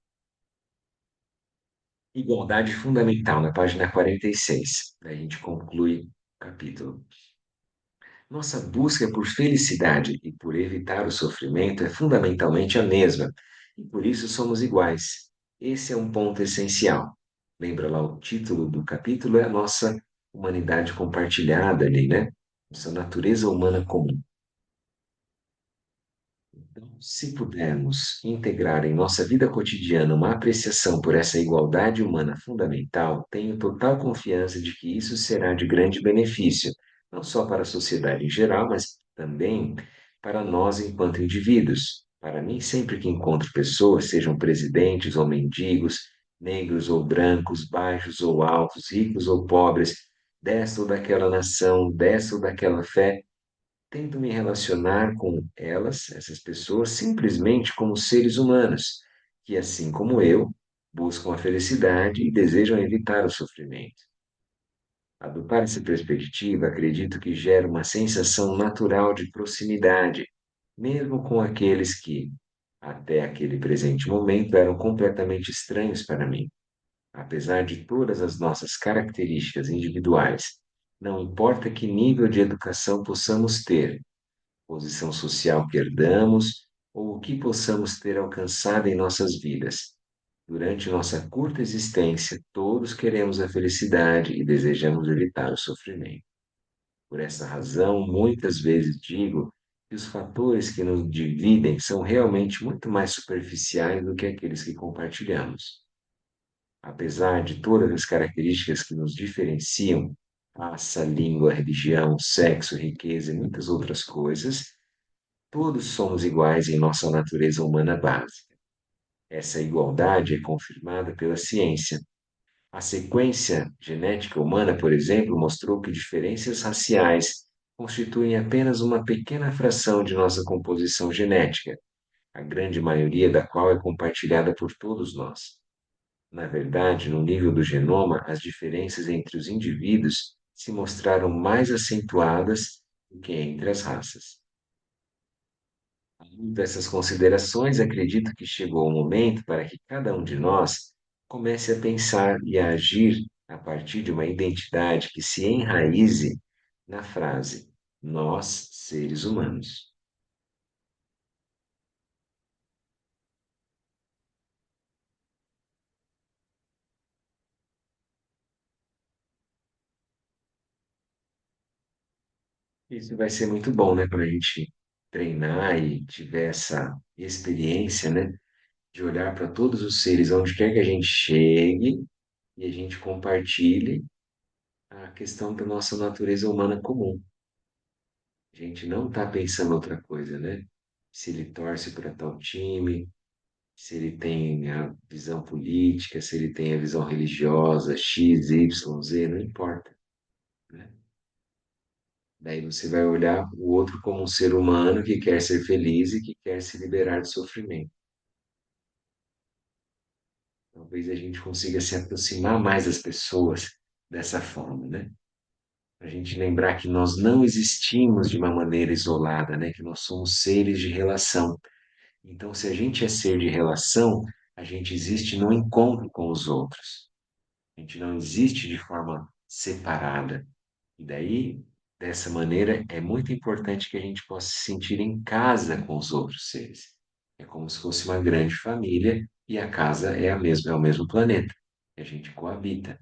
Igualdade fundamental, na página 46. Daí a gente conclui o capítulo. Nossa busca por felicidade e por evitar o sofrimento é fundamentalmente a mesma, e por isso somos iguais. Esse é um ponto essencial. Lembra lá o título do capítulo? É a nossa humanidade compartilhada ali, né? Nossa natureza humana comum. Então, se pudermos integrar em nossa vida cotidiana uma apreciação por essa igualdade humana fundamental, tenho total confiança de que isso será de grande benefício, não só para a sociedade em geral, mas também para nós enquanto indivíduos. Para mim, sempre que encontro pessoas, sejam presidentes ou mendigos, negros ou brancos, baixos ou altos, ricos ou pobres, desta ou daquela nação, desta ou daquela fé, tento me relacionar com elas, essas pessoas, simplesmente como seres humanos, que, assim como eu, buscam a felicidade e desejam evitar o sofrimento. Adotar essa perspectiva, acredito que gera uma sensação natural de proximidade, mesmo com aqueles que, até aquele presente momento, eram completamente estranhos para mim. Apesar de todas as nossas características individuais, não importa que nível de educação possamos ter, posição social que herdamos ou o que possamos ter alcançado em nossas vidas. Durante nossa curta existência, todos queremos a felicidade e desejamos evitar o sofrimento. Por essa razão, muitas vezes digo que os fatores que nos dividem são realmente muito mais superficiais do que aqueles que compartilhamos. Apesar de todas as características que nos diferenciam, raça, língua, religião, sexo, riqueza e muitas outras coisas, todos somos iguais em nossa natureza humana básica. Essa igualdade é confirmada pela ciência. A sequência genética humana, por exemplo, mostrou que diferenças raciais constituem apenas uma pequena fração de nossa composição genética, a grande maioria da qual é compartilhada por todos nós. Na verdade, no nível do genoma, as diferenças entre os indivíduos se mostraram mais acentuadas do que entre as raças. Dessas considerações, acredito que chegou o momento para que cada um de nós comece a pensar e a agir a partir de uma identidade que se enraize na frase nós, seres humanos. Isso vai ser muito bom, né, para a gente treinar e tiver essa experiência, né, de olhar para todos os seres, onde quer que a gente chegue, e a gente compartilhe a questão da nossa natureza humana comum. A gente não está pensando outra coisa, né? Se ele torce para tal time, se ele tem a visão política, se ele tem a visão religiosa, X, Y, Z, não importa, né? Daí você vai olhar o outro como um ser humano que quer ser feliz e que quer se liberar do sofrimento. Talvez a gente consiga se aproximar mais das pessoas dessa forma, né? A gente lembrar que nós não existimos de uma maneira isolada, né? Que nós somos seres de relação. Então, se a gente é ser de relação, a gente existe no encontro com os outros. A gente não existe de forma separada. E daí, dessa maneira, é muito importante que a gente possa se sentir em casa com os outros seres. É como se fosse uma grande família e a casa é a mesma, é o mesmo planeta. e a gente coabita,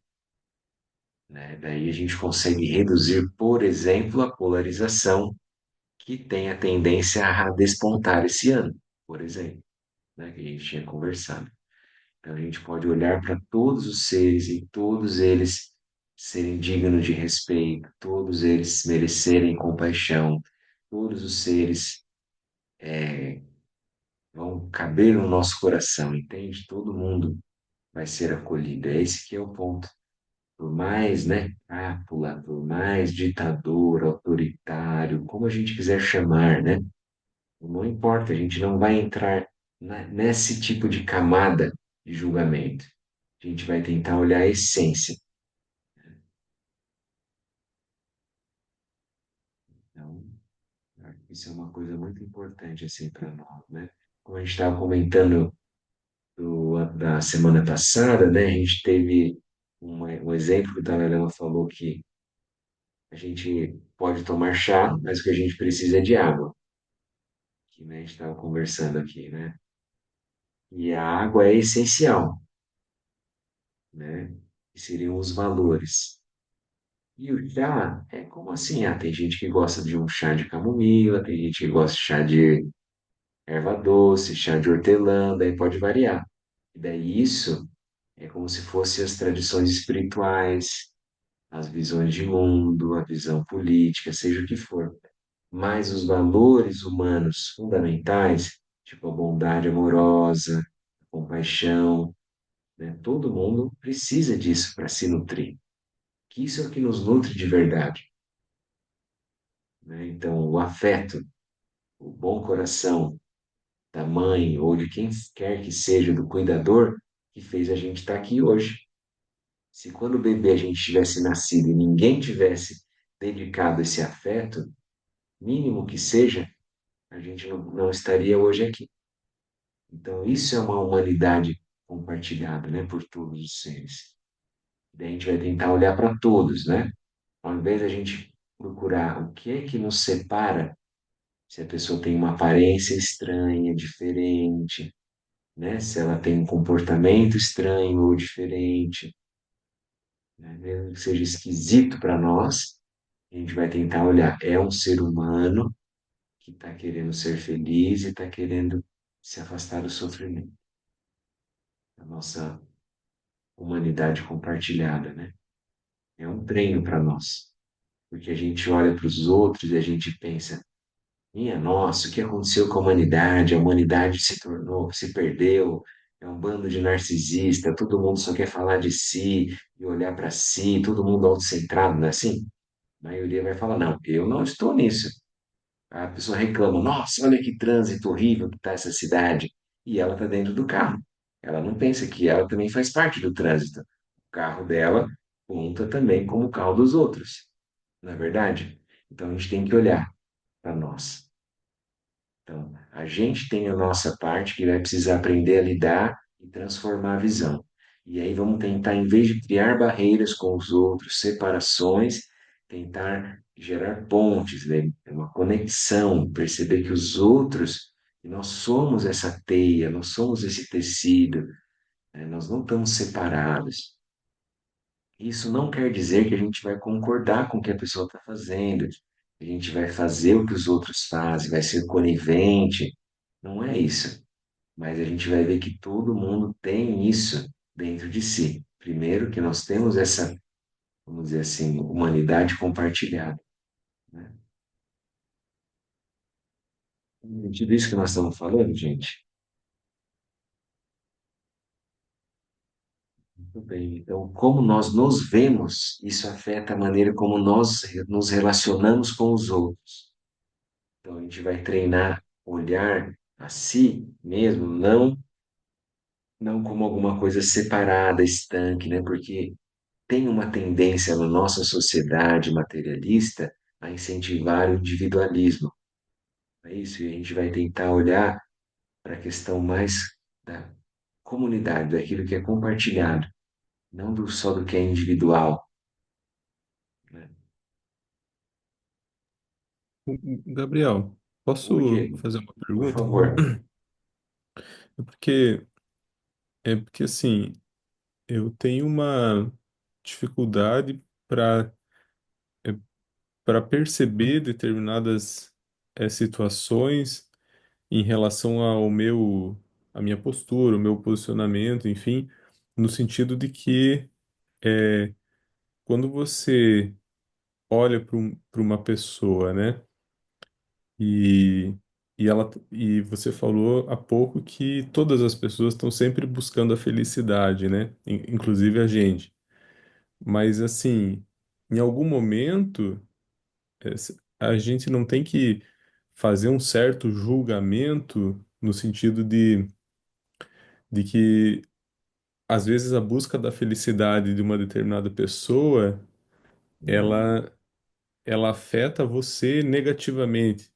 né? Daí a gente consegue reduzir, por exemplo, a polarização que tem a tendência a despontar esse ano, por exemplo, né? Que a gente tinha conversado. Então a gente pode olhar para todos os seres e todos eles serem dignos de respeito, todos eles merecerem compaixão, todos os seres vão caber no nosso coração, entende? Todo mundo vai ser acolhido. É esse que é o ponto. Por mais, né, cápula, por mais ditador, autoritário, como a gente quiser chamar, né? Não importa, a gente não vai entrar nesse tipo de camada de julgamento. A gente vai tentar olhar a essência. Então, isso é uma coisa muito importante assim para nós, né? Como a gente estava comentando da semana passada, né? A gente teve um exemplo que o Dalai Lama falou que a gente pode tomar chá, mas o que a gente precisa é de água, que né, a gente estava conversando aqui, né? E a água é essencial, né? Que seriam os valores. E o chá é como assim? Ah, tem gente que gosta de um chá de camomila, tem gente que gosta de chá de erva doce, chá de hortelã, daí pode variar. E daí isso é como se fossem as tradições espirituais, as visões de mundo, a visão política, seja o que for. Mas os valores humanos fundamentais, tipo a bondade amorosa, a compaixão, né? Todo mundo precisa disso para se nutrir. Que isso é o que nos nutre de verdade, né? Então, o afeto, o bom coração da mãe ou de quem quer que seja, do cuidador, que fez a gente estar aqui hoje. Se quando bebê a gente tivesse nascido e ninguém tivesse dedicado esse afeto, mínimo que seja, a gente não estaria hoje aqui. Então, isso é uma humanidade compartilhada, né, por todos os seres. Daí a gente vai tentar olhar para todos, né? Ao invés da gente procurar o que é que nos separa, se a pessoa tem uma aparência estranha, diferente, né? Se ela tem um comportamento estranho ou diferente, né? Mesmo que seja esquisito para nós, a gente vai tentar olhar, é um ser humano que está querendo ser feliz e está querendo se afastar do sofrimento. A nossa humanidade compartilhada, né? É um treino para nós, porque a gente olha para os outros e a gente pensa, minha nossa, o que aconteceu com a humanidade? A humanidade se tornou, se perdeu, é um bando de narcisista, todo mundo só quer falar de si e olhar para si, todo mundo autocentrado, não é assim? A maioria vai falar, não, eu não estou nisso. A pessoa reclama, nossa, olha que trânsito horrível que está essa cidade. E ela está dentro do carro. Ela não pensa que ela também faz parte do trânsito. O carro dela conta também como o carro dos outros, não é verdade? Então a gente tem que olhar para nós. Então, a gente tem a nossa parte que vai precisar aprender a lidar e transformar a visão. E aí vamos tentar, em vez de criar barreiras com os outros, separações, tentar gerar pontes, né? Uma conexão, perceber que os outros, que nós somos essa teia, nós somos esse tecido, né? Nós não estamos separados. Isso não quer dizer que a gente vai concordar com o que a pessoa está fazendo, que a gente vai fazer o que os outros fazem, vai ser conivente. Não é isso. Mas a gente vai ver que todo mundo tem isso dentro de si. Primeiro, que nós temos essa, vamos dizer assim, humanidade compartilhada, né? Tudo isso que nós estamos falando, gente. Muito bem. Então, como nós nos vemos, isso afeta a maneira como nós nos relacionamos com os outros. Então, a gente vai treinar olhar a si mesmo, não como alguma coisa separada, estanque, né? Porque tem uma tendência na nossa sociedade materialista a incentivar o individualismo. É isso, e a gente vai tentar olhar para a questão mais da comunidade, daquilo que é compartilhado, não só do que é individual, né? Gabriel, Oi, posso Diego, fazer uma por pergunta? favor. É porque, é porque assim, eu tenho uma dificuldade para para perceber determinadas situações em relação ao meu, à minha postura, o meu posicionamento, enfim, no sentido de que quando você olha para uma pessoa, né? E, e você falou há pouco que todas as pessoas estão sempre buscando a felicidade, né? Inclusive a gente. Mas assim, em algum momento, a gente não tem que fazer um certo julgamento no sentido de que às vezes a busca da felicidade de uma determinada pessoa, Hum, ela ela afeta você negativamente.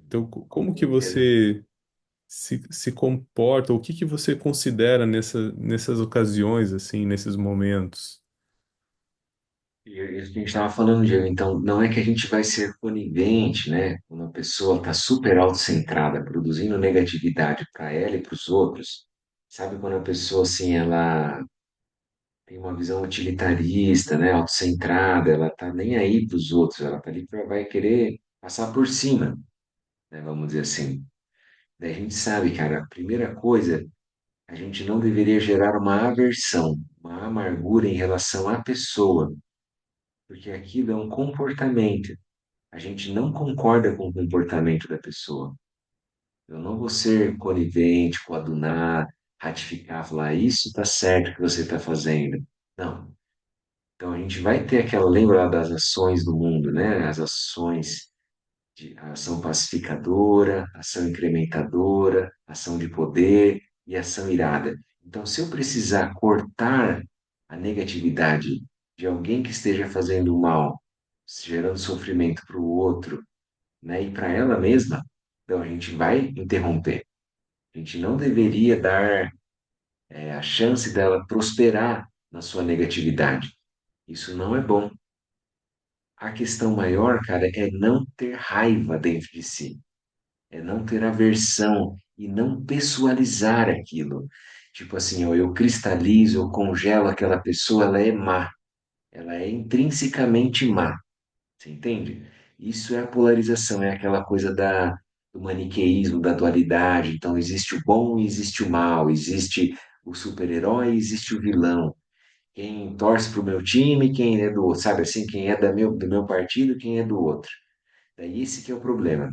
Então, como que entendo. você se comporta, o que que você considera nessas ocasiões, assim, nesses momentos? E isso que a gente estava falando, Diego, então não é que a gente vai ser conivente, né? Quando a pessoa está super autocentrada, produzindo negatividade para ela e para os outros. Sabe quando a pessoa, assim, ela tem uma visão utilitarista, né? Autocentrada, ela tá nem aí para os outros, ela tá ali para vai querer passar por cima, né? Vamos dizer assim. Daí a gente sabe, cara, a primeira coisa, a gente não deveria gerar uma aversão, uma amargura em relação à pessoa, porque aquilo é um comportamento. A gente não concorda com o comportamento da pessoa. Eu não vou ser conivente, coadunar, ratificar, falar isso está certo que você está fazendo. Não. Então a gente vai ter aquela, lembra lá das ações do mundo, né? As ações de ação pacificadora, ação incrementadora, ação de poder e ação irada. Então, se eu precisar cortar a negatividade de alguém que esteja fazendo mal, gerando sofrimento para o outro, né, e para ela mesma, então a gente vai interromper. A gente não deveria dar a chance dela prosperar na sua negatividade. Isso não é bom. A questão maior, cara, é não ter raiva dentro de si, é não ter aversão e não pessoalizar aquilo. Tipo assim, ó, eu cristalizo, eu congelo aquela pessoa, ela é má, ela é intrinsecamente má. Você entende? Isso é a polarização, é aquela coisa do maniqueísmo, da dualidade. Então, existe o bom e existe o mal, existe o super-herói e existe o vilão. Quem torce para o meu time, quem é do outro, sabe assim? Quem é do meu partido, quem é do outro. Daí esse que é o problema.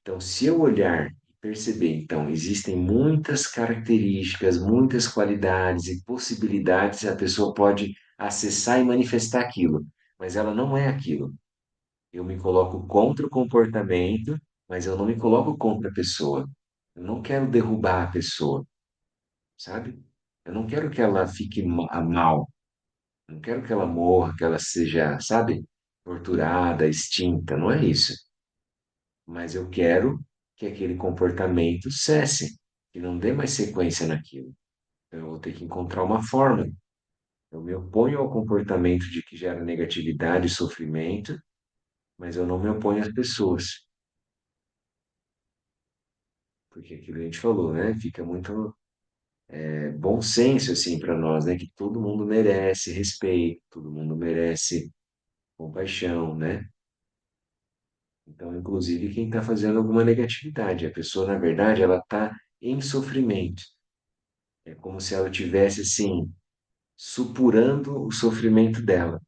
Então, se eu olhar e perceber, então, existem muitas características, muitas qualidades e possibilidades, a pessoa pode acessar e manifestar aquilo, mas ela não é aquilo. Eu me coloco contra o comportamento, mas eu não me coloco contra a pessoa. Eu não quero derrubar a pessoa, sabe? Eu não quero que ela fique mal. Eu não quero que ela morra, que ela seja, sabe, torturada, extinta. Não é isso. Mas eu quero que aquele comportamento cesse, que não dê mais sequência naquilo. Então, eu vou ter que encontrar uma forma. Eu me oponho ao comportamento de que gera negatividade e sofrimento, mas eu não me oponho às pessoas. Porque aquilo que a gente falou, né? Fica muito bom senso assim para nós, né? Que todo mundo merece respeito, todo mundo merece compaixão, né? Então, inclusive quem está fazendo alguma negatividade, a pessoa na verdade ela está em sofrimento. É como se ela tivesse assim supurando o sofrimento dela.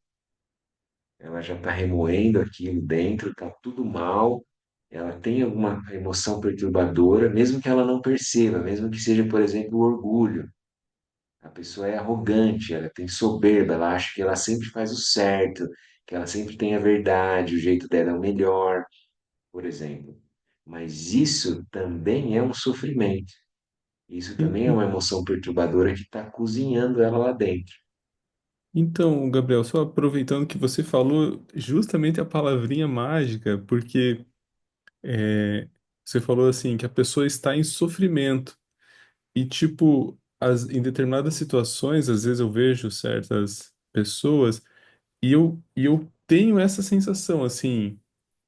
Ela já está remoendo aquilo dentro, está tudo mal. Ela tem alguma emoção perturbadora, mesmo que ela não perceba, mesmo que seja, por exemplo, o orgulho. A pessoa é arrogante, ela tem soberba, ela acha que ela sempre faz o certo, que ela sempre tem a verdade, o jeito dela é o melhor, por exemplo. Mas isso também é um sofrimento. Isso En- também é en- uma emoção perturbadora que está cozinhando ela lá dentro. Então, Gabriel, só aproveitando que você falou justamente a palavrinha mágica, porque é, você falou assim que a pessoa está em sofrimento. E, tipo, em determinadas situações, às vezes eu vejo certas pessoas e eu tenho essa sensação, assim,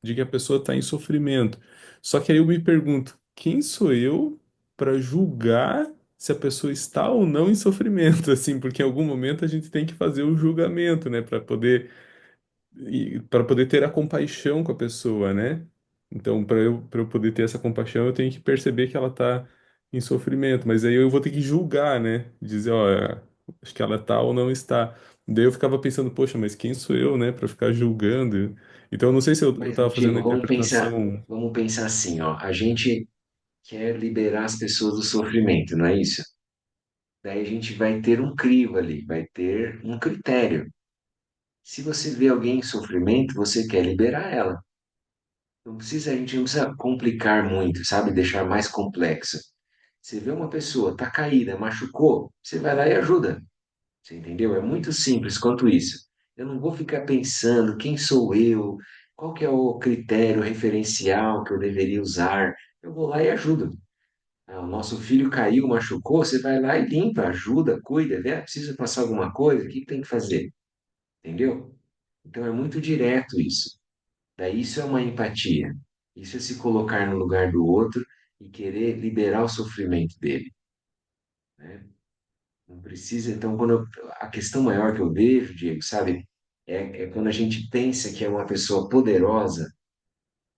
de que a pessoa está em sofrimento. Só que aí eu me pergunto, quem sou eu para julgar se a pessoa está ou não em sofrimento, assim, porque em algum momento a gente tem que fazer o julgamento, né, para poder ter a compaixão com a pessoa, né? Então, para eu poder ter essa compaixão, eu tenho que perceber que ela está em sofrimento, mas aí eu vou ter que julgar, né? Dizer, ó, acho que ela está ou não está. Daí eu ficava pensando, poxa, mas quem sou eu, né, para ficar julgando? Então, eu não sei se eu Mas, estava fazendo a Diego, interpretação. vamos pensar assim, ó, a gente quer liberar as pessoas do sofrimento, não é isso? Daí a gente vai ter um crivo ali, vai ter um critério. Se você vê alguém em sofrimento, você quer liberar ela. Não precisa, a gente não precisa complicar muito, sabe? Deixar mais complexo. Você vê uma pessoa, tá caída, machucou, você vai lá e ajuda. Você entendeu? É muito simples quanto isso. Eu não vou ficar pensando quem sou eu, qual que é o critério referencial que eu deveria usar. Eu vou lá e ajudo. Ah, o nosso filho caiu, machucou, você vai lá e limpa, ajuda, cuida, né? Precisa passar alguma coisa, o que que tem que fazer? Entendeu? Então é muito direto isso. Daí isso é uma empatia. Isso é se colocar no lugar do outro e querer liberar o sofrimento dele, né? Não precisa. Então, a questão maior que eu vejo, Diego, sabe, é quando a gente pensa que é uma pessoa poderosa,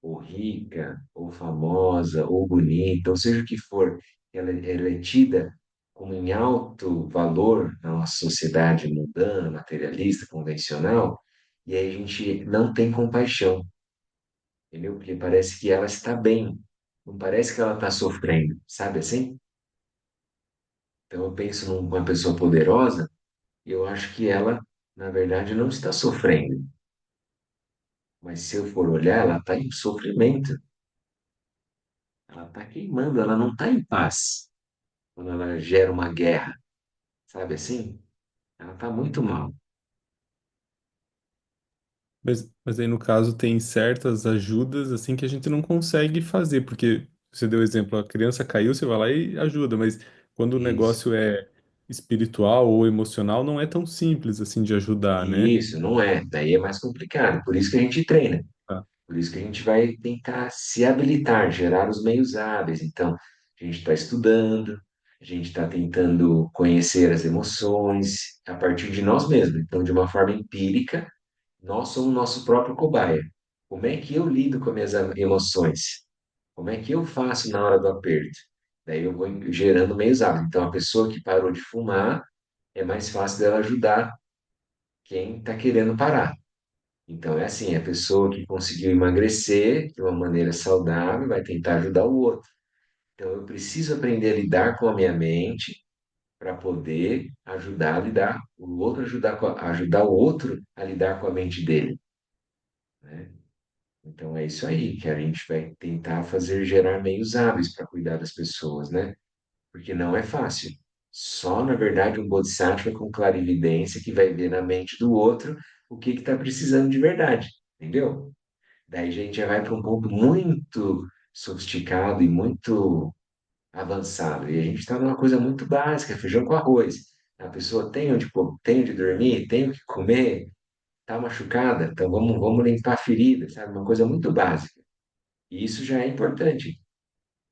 ou rica, ou famosa, ou bonita, ou seja o que for, ela é tida como em alto valor na nossa sociedade mundana, materialista, convencional, e aí a gente não tem compaixão, entendeu? Porque parece que ela está bem, não parece que ela está sofrendo, sabe assim? Então eu penso numa pessoa poderosa e eu acho que ela, na verdade, não está sofrendo, mas se eu for olhar, ela está em sofrimento, ela está queimando, ela não está em paz. Quando ela gera uma guerra, sabe assim? Ela tá muito mal. Mas aí, no caso, tem certas ajudas assim que a gente não consegue fazer, porque você deu o exemplo, a criança caiu, você vai lá e ajuda, mas quando o Isso, negócio é espiritual ou emocional, não é tão simples assim de ajudar, né? isso, não é. Daí é mais complicado. Por isso que a gente treina. Tá. Por isso que a gente vai tentar se habilitar, gerar os meios hábeis. Então, a gente está estudando, a gente está tentando conhecer as emoções a partir de nós mesmos. Então, de uma forma empírica, nós somos nosso próprio cobaia. Como é que eu lido com as minhas emoções? Como é que eu faço na hora do aperto? Daí eu vou gerando meios hábitos. Então, a pessoa que parou de fumar, é mais fácil dela ajudar quem está querendo parar. Então, é assim, a pessoa que conseguiu emagrecer de uma maneira saudável vai tentar ajudar o outro. Então, eu preciso aprender a lidar com a minha mente para poder ajudar a lidar, o outro ajudar o outro a lidar com a mente dele, né? Então, é isso aí que a gente vai tentar fazer gerar meios hábeis para cuidar das pessoas, né? Porque não é fácil. Só, na verdade, um bodhisattva com clarividência que vai ver na mente do outro o que está precisando de verdade, entendeu? Daí a gente já vai para um ponto muito sofisticado e muito avançado. E a gente está numa coisa muito básica, feijão com arroz. A pessoa tem onde dormir, tem o que comer, está machucada, então vamos limpar a ferida, sabe? Uma coisa muito básica. E isso já é importante.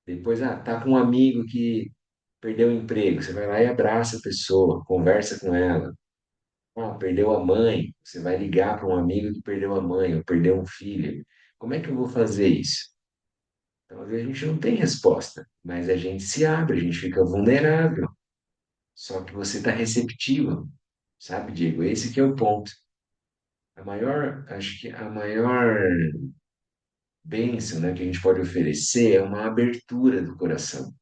Depois, tá com um amigo que perdeu o emprego, você vai lá e abraça a pessoa, conversa com ela. Ah, perdeu a mãe, você vai ligar para um amigo que perdeu a mãe ou perdeu um filho. Como é que eu vou fazer isso? Então, às vezes a gente não tem resposta, mas a gente se abre, a gente fica vulnerável. Só que você está receptivo, sabe, Diego? Esse que é o ponto. Acho que a maior bênção, né, que a gente pode oferecer é uma abertura do coração.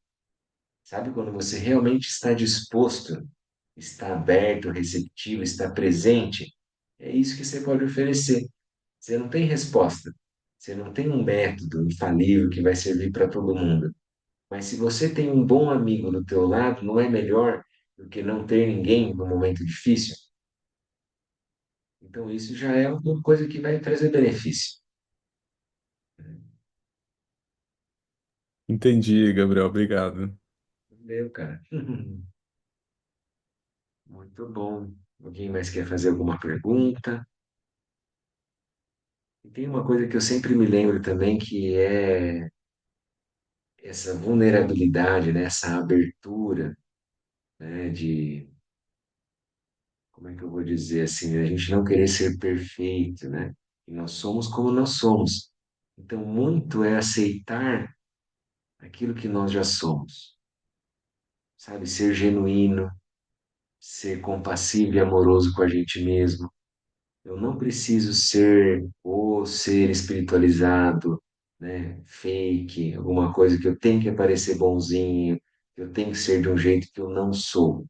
Sabe quando você realmente está disposto, está aberto, receptivo, está presente? É isso que você pode oferecer. Você não tem resposta. Você não tem um método infalível que vai servir para todo mundo. Mas se você tem um bom amigo do teu lado, não é melhor do que não ter ninguém no momento difícil? Então isso já é uma coisa que vai trazer benefício. Entendi, Gabriel, obrigado. Meu, cara. Muito bom. Alguém mais quer fazer alguma pergunta? E tem uma coisa que eu sempre me lembro também, que é essa vulnerabilidade, né? Essa abertura. né? De, como é que eu vou dizer assim, a gente não querer ser perfeito, né? E nós somos como nós somos. Então, muito é aceitar aquilo que nós já somos, sabe? Ser genuíno, ser compassivo e amoroso com a gente mesmo. Eu não preciso ser ou ser espiritualizado, né? Fake, alguma coisa que eu tenho que parecer bonzinho, que eu tenho que ser de um jeito que eu não sou.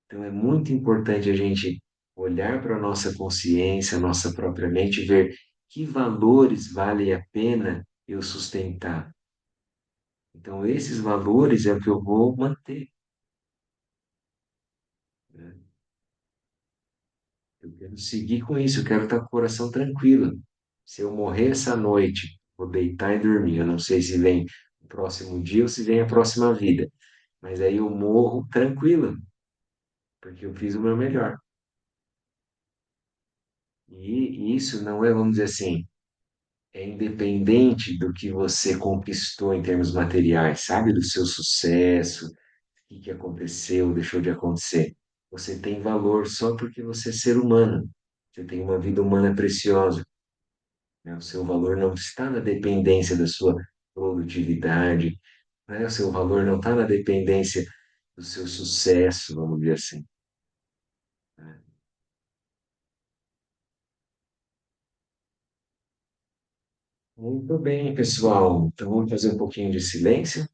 Então é muito importante a gente olhar para a nossa consciência, a nossa própria mente e ver que valores vale a pena eu sustentar. Então esses valores é o que eu vou manter, né? Eu quero seguir com isso, eu quero estar com o coração tranquilo. Se eu morrer essa noite, vou deitar e dormir. Eu não sei se vem o próximo dia ou se vem a próxima vida, mas aí eu morro tranquilo, porque eu fiz o meu melhor. E isso não é, vamos dizer assim, é independente do que você conquistou em termos materiais, sabe? Do seu sucesso, o que aconteceu, deixou de acontecer. Você tem valor só porque você é ser humano. Você tem uma vida humana preciosa, né? O seu valor não está na dependência da sua produtividade, né? O seu valor não está na dependência do seu sucesso, vamos dizer assim, né? Muito bem, pessoal. Então vamos fazer um pouquinho de silêncio,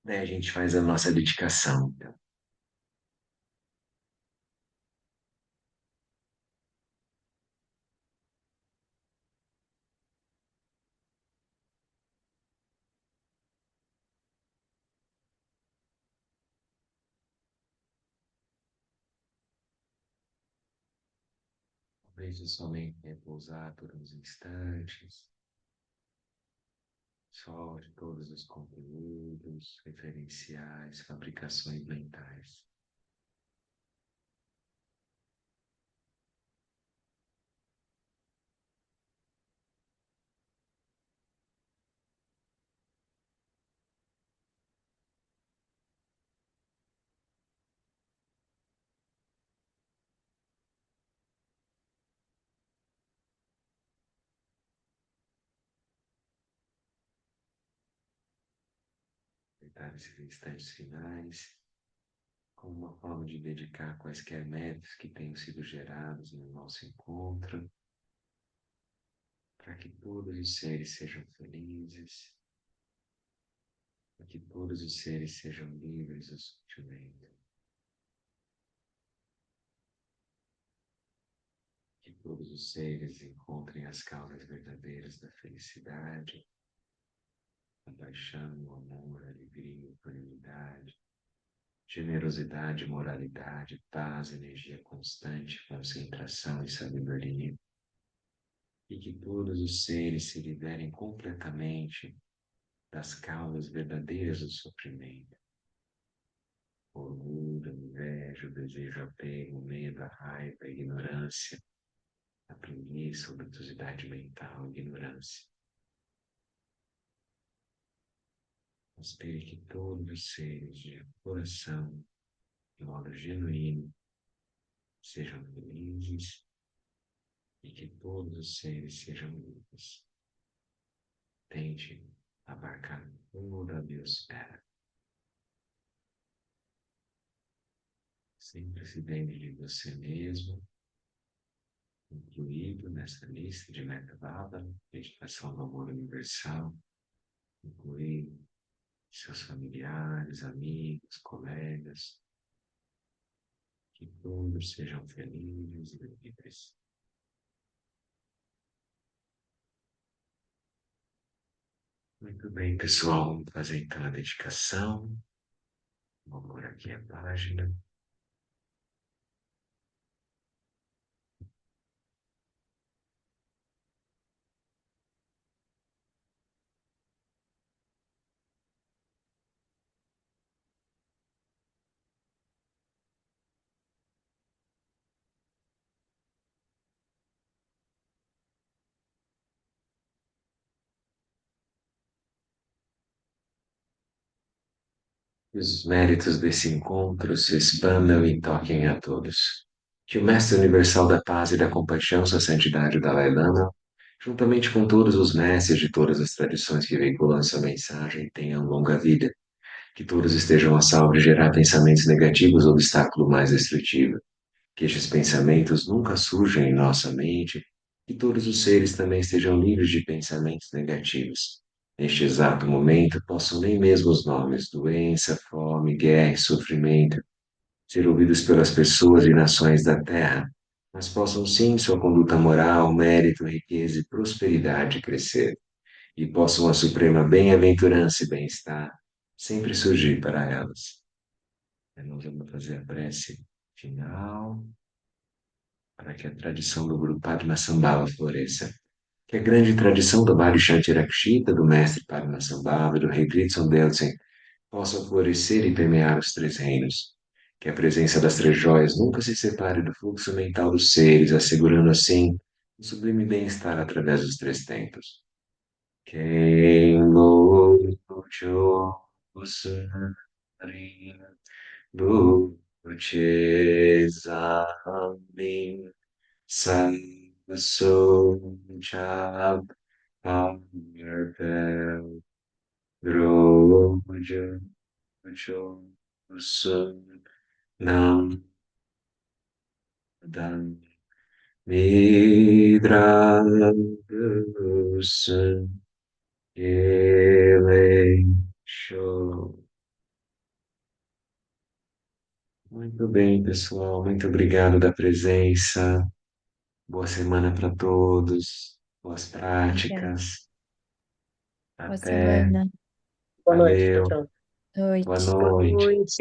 né? A gente faz a nossa dedicação. Então. Deixe somente repousar por uns instantes. Solte todos os conteúdos, referenciais, fabricações mentais. Aproveitar esses instantes finais como uma forma de dedicar quaisquer metas que tenham sido gerados no nosso encontro, para que todos os seres sejam felizes, para que todos os seres sejam livres do sofrimento, que todos os seres encontrem as causas verdadeiras da felicidade, a paixão, o amor, a alegria, a equanimidade, generosidade, moralidade, paz, energia constante, concentração e sabedoria, e que todos os seres se liberem completamente das causas verdadeiras do sofrimento. Orgulho, inveja, o desejo, apego, o medo, a raiva, a ignorância, a preguiça, a obtusidade mental, a ignorância. Espere que todos os seres de coração, de modo genuíno, sejam felizes e que todos os seres sejam livres. Tente abarcar toda a biosfera. Sempre se lembre de você mesmo, incluído nessa lista de Metta-Vada, meditação do amor universal, incluir seus familiares, amigos, colegas, que todos sejam felizes e livres. Muito bem, pessoal, vamos fazer então a dedicação. Vamos por aqui a página. Que os méritos desse encontro se expandam e toquem a todos. Que o Mestre Universal da Paz e da Compaixão, Sua Santidade o Dalai Lama, juntamente com todos os mestres de todas as tradições que veiculam essa mensagem, tenham longa vida. Que todos estejam a salvo de gerar pensamentos negativos, obstáculo mais destrutivo. Que estes pensamentos nunca surjam em nossa mente. Que todos os seres também estejam livres de pensamentos negativos. Neste exato momento, possam nem mesmo os nomes doença, fome, guerra e sofrimento ser ouvidos pelas pessoas e nações da Terra, mas possam sim sua conduta moral, mérito, riqueza e prosperidade crescer, e possam a suprema bem-aventurança e bem-estar sempre surgir para elas. Nós vamos fazer a prece final para que a tradição do Guru Padmasambhava floresça. Que a grande tradição do Bhari Shantirakshita, do mestre Padmasambhava e do rei Tritson Deltsen possa florescer e permear os três reinos. Que a presença das três joias nunca se separe do fluxo mental dos seres, assegurando assim o sublime bem-estar através dos três tempos. Kengo Chosari Luche Zamin Sansoja Amirvel Droja Josun Nam Dan Midragusun Ele Show. Muito bem, pessoal. Muito obrigado da presença. Boa semana para todos. Boas Obrigada. práticas. Boa Até. semana. Boa noite, tchau, Valeu. tchau. Boa Noite. Boa noite. noite.